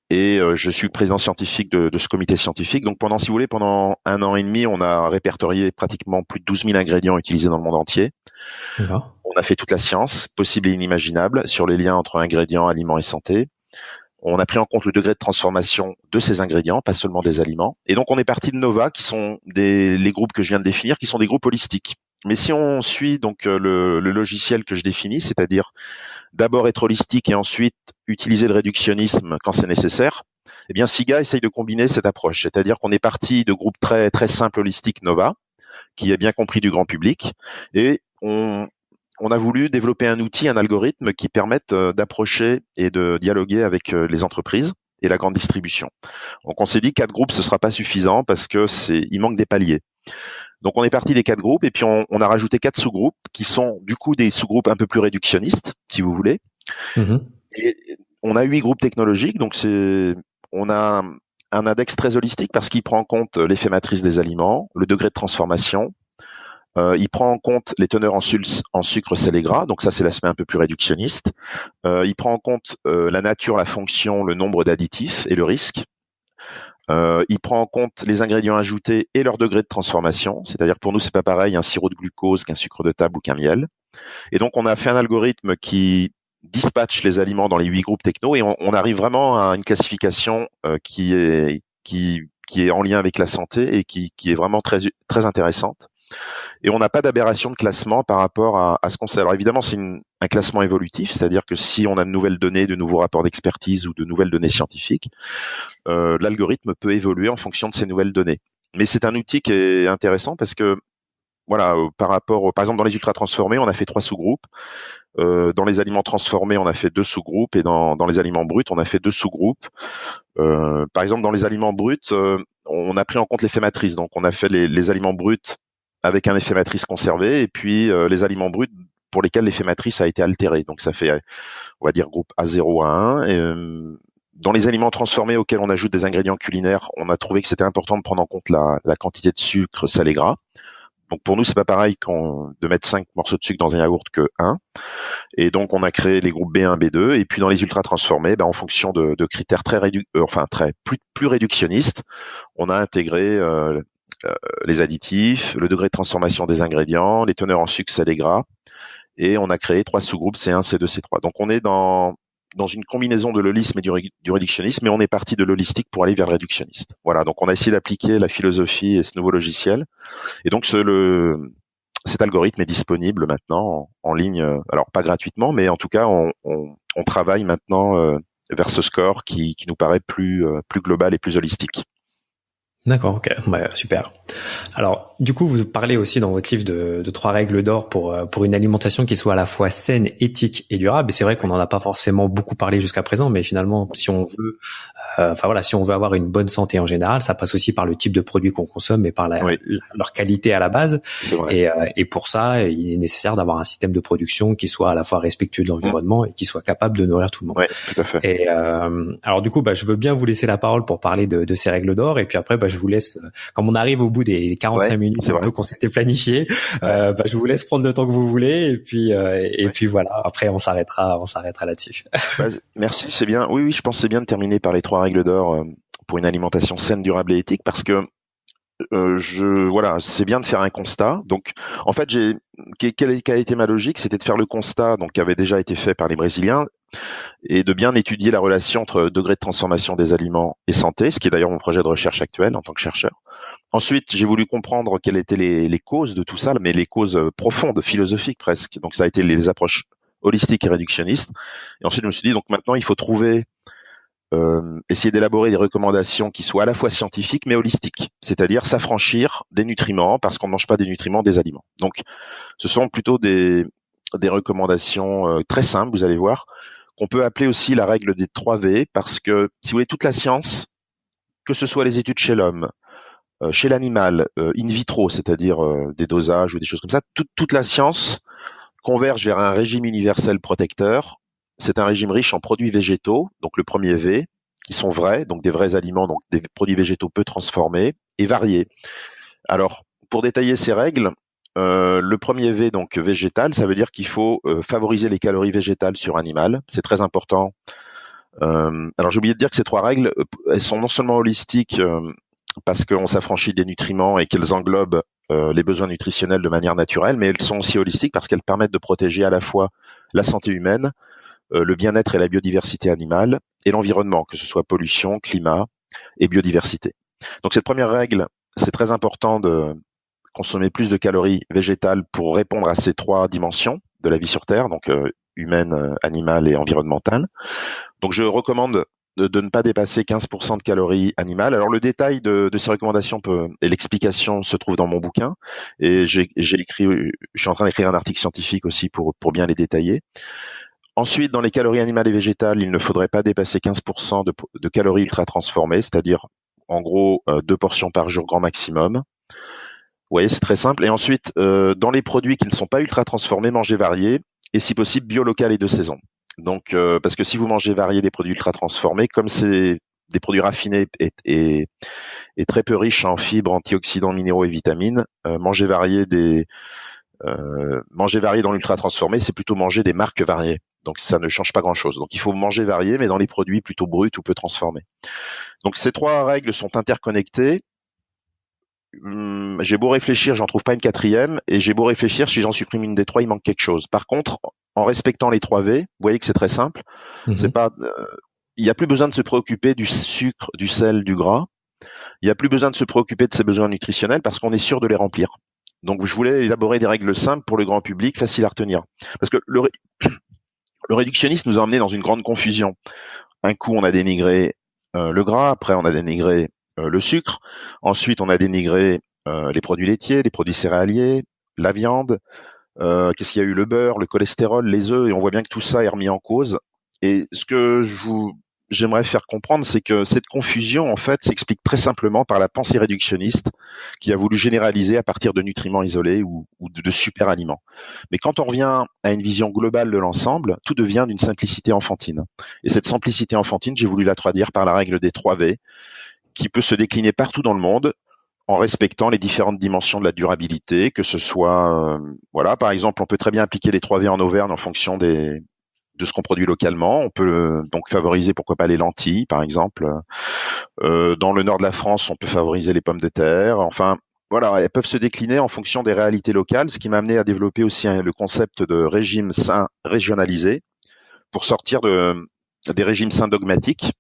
et je suis le président scientifique de ce comité scientifique. Donc pendant 1 an et demi, on a répertorié pratiquement plus de 12 000 ingrédients utilisés dans le monde entier. D'accord. On a fait toute la science, possible et inimaginable, sur les liens entre ingrédients, aliments et santé. On a pris en compte le degré de transformation de ces ingrédients, pas seulement des aliments. Et donc on est parti de NOVA, qui sont les groupes que je viens de définir, qui sont des groupes holistiques. Mais si on suit donc le logiciel que je définis, c'est-à-dire d'abord être holistique et ensuite utiliser le réductionnisme quand c'est nécessaire, eh bien SIGA essaye de combiner cette approche. C'est-à-dire qu'on est parti de groupes très très simples holistiques NOVA, qui est bien compris du grand public, et on a voulu développer un outil, un algorithme qui permette d'approcher et de dialoguer avec les entreprises et la grande distribution. Donc on s'est dit 4 groupes, ce sera pas suffisant parce que il manque des paliers. Donc on est parti des 4 groupes et puis on a rajouté 4 sous-groupes qui sont du coup des sous-groupes un peu plus réductionnistes, si vous voulez. Mm-hmm. Et on a 8 groupes technologiques, donc on a un index très holistique parce qu'il prend en compte l'effet matrice des aliments, le degré de transformation. Il prend en compte les teneurs en sucre, sel et gras, donc ça c'est l'aspect un peu plus réductionniste. Il prend en compte la nature, la fonction, le nombre d'additifs et le risque. Il prend en compte les ingrédients ajoutés et leur degré de transformation, c'est-à-dire pour nous c'est pas pareil un sirop de glucose qu'un sucre de table ou qu'un miel. Et donc on a fait un algorithme qui dispatche les aliments dans les 8 groupes techno et on arrive vraiment à une classification qui est en lien avec la santé et qui est vraiment très très intéressante. Et on n'a pas d'aberration de classement par rapport à ce qu'on sait. Alors évidemment, c'est un classement évolutif, c'est-à-dire que si on a de nouvelles données, de nouveaux rapports d'expertise ou de nouvelles données scientifiques, l'algorithme peut évoluer en fonction de ces nouvelles données. Mais c'est un outil qui est intéressant parce que, voilà, par exemple, dans les ultra transformés, on a fait 3 sous-groupes. Dans les aliments transformés, on a fait 2 sous-groupes et dans les aliments bruts, on a fait 2 sous-groupes. Par exemple, dans les aliments bruts, on a pris en compte l'effet matrice. Donc, on a fait les aliments bruts avec un effet matrice conservé et puis les aliments bruts pour lesquels l'effet matrice a été altéré. Donc ça fait, on va dire, groupe A0 à 1. Et, dans les aliments transformés auxquels on ajoute des ingrédients culinaires, on a trouvé que c'était important de prendre en compte la quantité de sucre, sel et gras. Donc pour nous, c'est pas pareil de mettre 5 morceaux de sucre dans un yaourt que 1. Et donc on a créé les groupes B1, B2. Et puis dans les ultra transformés, en fonction de critères plus réductionnistes, on a intégré les additifs, le degré de transformation des ingrédients, les teneurs en sucre, sel et gras, et on a créé 3 sous-groupes C1, C2, C3. Donc on est dans une combinaison de l'holisme et du réductionnisme, mais on est parti de l'holistique pour aller vers le réductionniste. Voilà, donc on a essayé d'appliquer la philosophie et ce nouveau logiciel. Et donc cet algorithme est disponible maintenant en ligne, alors pas gratuitement, mais en tout cas on travaille maintenant vers ce score qui nous paraît plus global et plus holistique. D'accord, ok, super. Alors, du coup, vous parlez aussi dans votre livre de 3 règles d'or pour une alimentation qui soit à la fois saine, éthique et durable. Et c'est vrai qu'on n'en a pas forcément beaucoup parlé jusqu'à présent, mais finalement, si on veut, si on veut avoir une bonne santé en général, ça passe aussi par le type de produits qu'on consomme et par leur qualité à la base. Et pour ça, il est nécessaire d'avoir un système de production qui soit à la fois respectueux de l'environnement et qui soit capable de nourrir tout le monde. Oui, tout à fait. Et alors du coup, je veux bien vous laisser la parole pour parler de ces règles d'or, et puis après, je vous laisse, comme on arrive au bout des 45 minutes qu'on s'était planifié, je vous laisse prendre le temps que vous voulez, et puis voilà, après on s'arrêtera là-dessus. Merci, c'est bien. Oui, je pense que c'est bien de terminer par les 3 règles d'or pour une alimentation saine, durable et éthique, parce que voilà, c'est bien de faire un constat. Donc, en fait, quelle a été ma logique? C'était de faire le constat, donc qui avait déjà été fait par les Brésiliens, et de bien étudier la relation entre degré de transformation des aliments et santé, ce qui est d'ailleurs mon projet de recherche actuel en tant que chercheur. Ensuite, j'ai voulu comprendre quelles étaient les causes de tout ça, mais les causes profondes, philosophiques presque. Donc, ça a été les approches holistiques et réductionnistes. Et ensuite, je me suis dit, donc maintenant, il faut trouver essayer d'élaborer des recommandations qui soient à la fois scientifiques mais holistiques, c'est-à-dire s'affranchir des nutriments parce qu'on ne mange pas des nutriments des aliments. Donc, ce sont plutôt des recommandations très simples, vous allez voir, qu'on peut appeler aussi la règle des 3 V parce que, si vous voulez, toute la science, que ce soit les études chez l'homme, chez l'animal, in vitro, c'est-à-dire des dosages ou des choses comme ça, toute la science converge vers un régime universel protecteur. C'est un régime riche en produits végétaux, donc le premier V, qui sont vrais, donc des vrais aliments, donc des produits végétaux peu transformés et variés. Alors, pour détailler ces règles, le premier V, donc végétal, ça veut dire qu'il faut favoriser les calories végétales sur animal. C'est très important. Alors, j'ai oublié de dire que ces 3 règles, elles sont non seulement holistiques parce qu'on s'affranchit des nutriments et qu'elles englobent les besoins nutritionnels de manière naturelle, mais elles sont aussi holistiques parce qu'elles permettent de protéger à la fois la santé humaine, le bien-être et la biodiversité animale et l'environnement, que ce soit pollution, climat et biodiversité. Donc cette première règle, c'est très important de consommer plus de calories végétales pour répondre à ces 3 dimensions de la vie sur Terre, donc humaine, animale et environnementale. Donc je recommande de ne pas dépasser 15% de calories animales. Alors le détail de ces recommandations et l'explication se trouve dans mon bouquin et je suis en train d'écrire un article scientifique aussi pour bien les détailler. Ensuite, dans les calories animales et végétales, il ne faudrait pas dépasser 15% de calories ultra transformées, c'est-à-dire en gros 2 portions par jour grand maximum. Vous voyez, c'est très simple. Et ensuite, dans les produits qui ne sont pas ultra transformés, mangez varié et si possible bio, local et de saison. Donc, parce que si vous mangez varié des produits ultra transformés, comme c'est des produits raffinés et très peu riches en fibres, antioxydants, minéraux et vitamines, manger varié dans l'ultra transformé, c'est plutôt manger des marques variées. Donc ça ne change pas grand-chose. Donc il faut manger varié, mais dans les produits plutôt bruts ou peu transformés. Donc ces 3 règles sont interconnectées. J'ai beau réfléchir, j'en trouve pas une 4e, et j'ai beau réfléchir, si j'en supprime une des 3, il manque quelque chose. Par contre, en respectant les 3 V, vous voyez que c'est très simple. C'est pas, il y a plus besoin de se préoccuper du sucre, du sel, du gras. Il y a plus besoin de se préoccuper de ses besoins nutritionnels parce qu'on est sûr de les remplir. Donc je voulais élaborer des règles simples pour le grand public, faciles à retenir. Parce que le réductionnisme nous a emmené dans une grande confusion. Un coup, on a dénigré le gras, après on a dénigré le sucre, ensuite on a dénigré les produits laitiers, les produits céréaliers, la viande, qu'est-ce qu'il y a eu, le beurre, le cholestérol, les œufs, et on voit bien que tout ça est remis en cause. Et ce que j'aimerais faire comprendre, c'est que cette confusion, en fait, s'explique très simplement par la pensée réductionniste qui a voulu généraliser à partir de nutriments isolés ou de super aliments. Mais quand on revient à une vision globale de l'ensemble, tout devient d'une simplicité enfantine. Et cette simplicité enfantine, j'ai voulu la traduire par la règle des 3 V, qui peut se décliner partout dans le monde en respectant les différentes dimensions de la durabilité, que ce soit, voilà, par exemple, on peut très bien appliquer les 3 V en Auvergne en fonction de ce qu'on produit localement. On peut donc favoriser, pourquoi pas, les lentilles, par exemple. Dans le nord de la France, on peut favoriser les pommes de terre. Enfin, voilà, elles peuvent se décliner en fonction des réalités locales, ce qui m'a amené à développer aussi le concept de régime sain régionalisé pour sortir des régimes sains dogmatiques.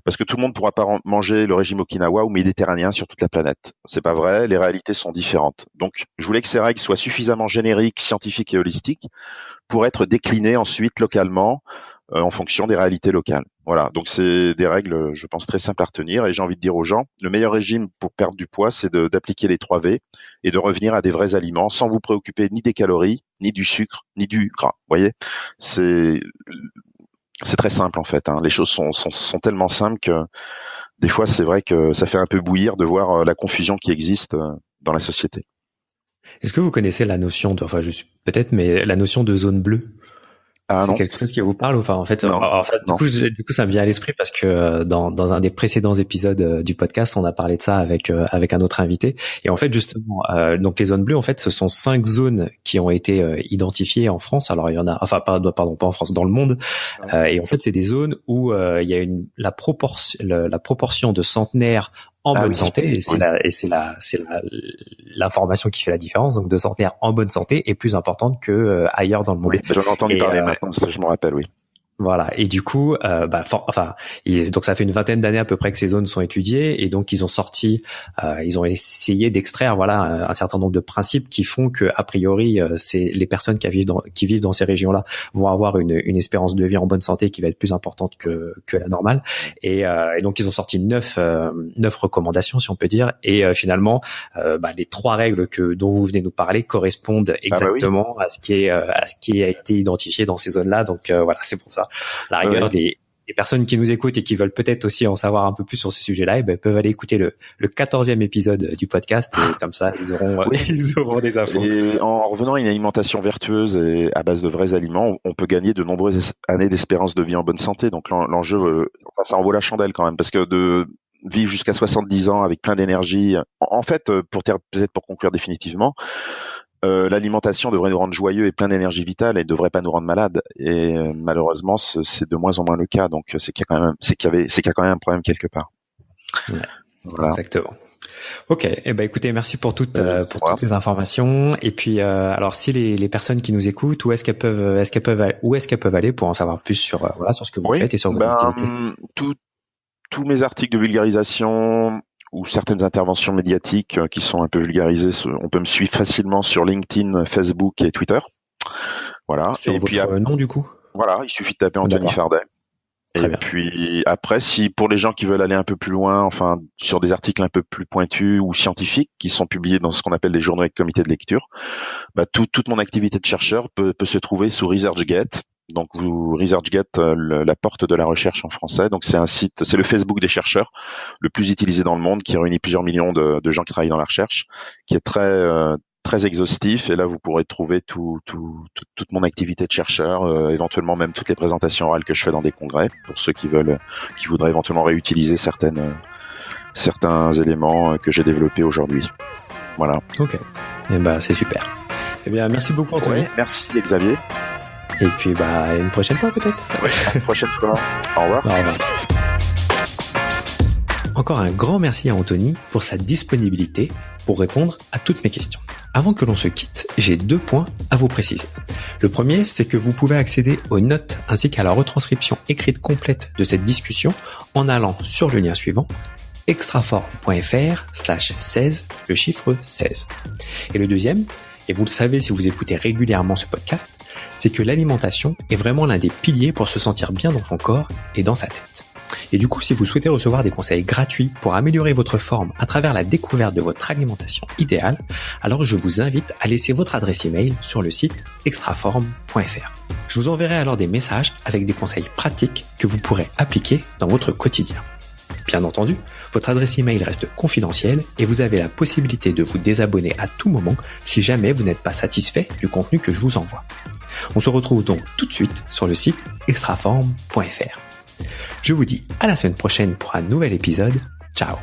Parce que tout le monde ne pourra pas manger le régime okinawa ou méditerranéen sur toute la planète. C'est pas vrai, les réalités sont différentes. Donc, je voulais que ces règles soient suffisamment génériques, scientifiques et holistiques pour être déclinées ensuite localement en fonction des réalités locales. Voilà, donc c'est des règles, je pense, très simples à retenir et j'ai envie de dire aux gens, le meilleur régime pour perdre du poids, c'est d'appliquer les 3 V et de revenir à des vrais aliments sans vous préoccuper ni des calories, ni du sucre, ni du gras. Vous voyez, c'est très simple en fait. Les choses sont tellement simples que des fois c'est vrai que ça fait un peu bouillir de voir la confusion qui existe dans la société. Est-ce que vous connaissez la notion de, peut-être, mais la notion de zone bleue? Ah, c'est non. quelque chose qui vous parle ou pas? En fait, Non, non. du coup, ça me vient à l'esprit parce que dans un des précédents épisodes du podcast, on a parlé de ça avec un autre invité. Et en fait, justement, donc les zones bleues, en fait, ce sont 5 zones qui ont été identifiées en France. Alors il y en a, enfin pas en France, dans le monde. Et en fait, c'est des zones où il y a la proportion de centenaires en bonne santé, et c'est l'information qui fait la différence. Donc de centenaires en bonne santé est plus importante que ailleurs dans le monde. Oui, j'en ai entendu parler maintenant, je me rappelle, oui. Voilà. Et du coup, donc ça fait une vingtaine d'années à peu près que ces zones sont étudiées, et donc ils ont essayé d'extraire, un certain nombre de principes qui font que, a priori, c'est les personnes qui vivent dans ces régions-là vont avoir une espérance de vie en bonne santé qui va être plus importante que la normale. Et donc ils ont sorti 9 recommandations, si on peut dire. Et finalement, les 3 règles dont vous venez nous parler correspondent exactement à ce qui a été identifié dans ces zones-là. Donc voilà, c'est pour ça. La rigueur, des personnes qui nous écoutent et qui veulent peut-être aussi en savoir un peu plus sur ce sujet-là, peuvent aller écouter le 14e épisode du podcast, et comme ça, ils auront des infos. Et en revenant à une alimentation vertueuse et à base de vrais aliments, on peut gagner de nombreuses années d'espérance de vie en bonne santé. Donc l'enjeu, ça en vaut la chandelle quand même, parce que de vivre jusqu'à 70 ans avec plein d'énergie, en fait, peut-être pour conclure définitivement, l'alimentation devrait nous rendre joyeux et plein d'énergie vitale, et ne devrait pas nous rendre malades. Et malheureusement, c'est de moins en moins le cas. Donc c'est qu'il y a quand même un problème quelque part. Ouais, voilà. Exactement. Ok. Écoutez, merci pour toutes les informations. Et puis, alors, si les personnes qui nous écoutent, où est-ce qu'elles peuvent aller pour en savoir plus sur ce que vous faites et sur vos activités? Tous mes articles de vulgarisation ou certaines interventions médiatiques qui sont un peu vulgarisées, on peut me suivre facilement sur LinkedIn, Facebook et Twitter. Voilà. Sur votre nom, du coup? Voilà, il suffit de taper Anthony Fardet. Puis après, pour les gens qui veulent aller un peu plus loin, enfin sur des articles un peu plus pointus ou scientifiques qui sont publiés dans ce qu'on appelle les journaux avec comité de lecture, toute mon activité de chercheur peut se trouver sous ResearchGate. Donc ResearchGate, la porte de la recherche en français. Donc c'est un site, c'est le Facebook des chercheurs, le plus utilisé dans le monde, qui réunit plusieurs millions de gens qui travaillent dans la recherche, qui est très exhaustif. Et là, vous pourrez trouver toute mon activité de chercheur, éventuellement même toutes les présentations orales que je fais dans des congrès, pour ceux qui voudraient éventuellement réutiliser certains éléments que j'ai développés aujourd'hui. Voilà. Ok. C'est super. Merci beaucoup, Anthony. Ouais, merci Xavier. Et puis, une prochaine fois peut-être. Ouais, une prochaine fois. Au revoir. Au revoir. Encore un grand merci à Anthony pour sa disponibilité pour répondre à toutes mes questions. Avant que l'on se quitte, j'ai 2 points à vous préciser. Le premier, c'est que vous pouvez accéder aux notes ainsi qu'à la retranscription écrite complète de cette discussion en allant sur le lien suivant, extraform.fr/16, le chiffre 16. Et le deuxième, et vous le savez si vous écoutez régulièrement ce podcast, c'est que l'alimentation est vraiment l'un des piliers pour se sentir bien dans son corps et dans sa tête. Et du coup, si vous souhaitez recevoir des conseils gratuits pour améliorer votre forme à travers la découverte de votre alimentation idéale, alors je vous invite à laisser votre adresse email sur le site extraform.fr. Je vous enverrai alors des messages avec des conseils pratiques que vous pourrez appliquer dans votre quotidien. Bien entendu, votre adresse email reste confidentielle et vous avez la possibilité de vous désabonner à tout moment si jamais vous n'êtes pas satisfait du contenu que je vous envoie. On se retrouve donc tout de suite sur le site extraform.fr. Je vous dis à la semaine prochaine pour un nouvel épisode. Ciao!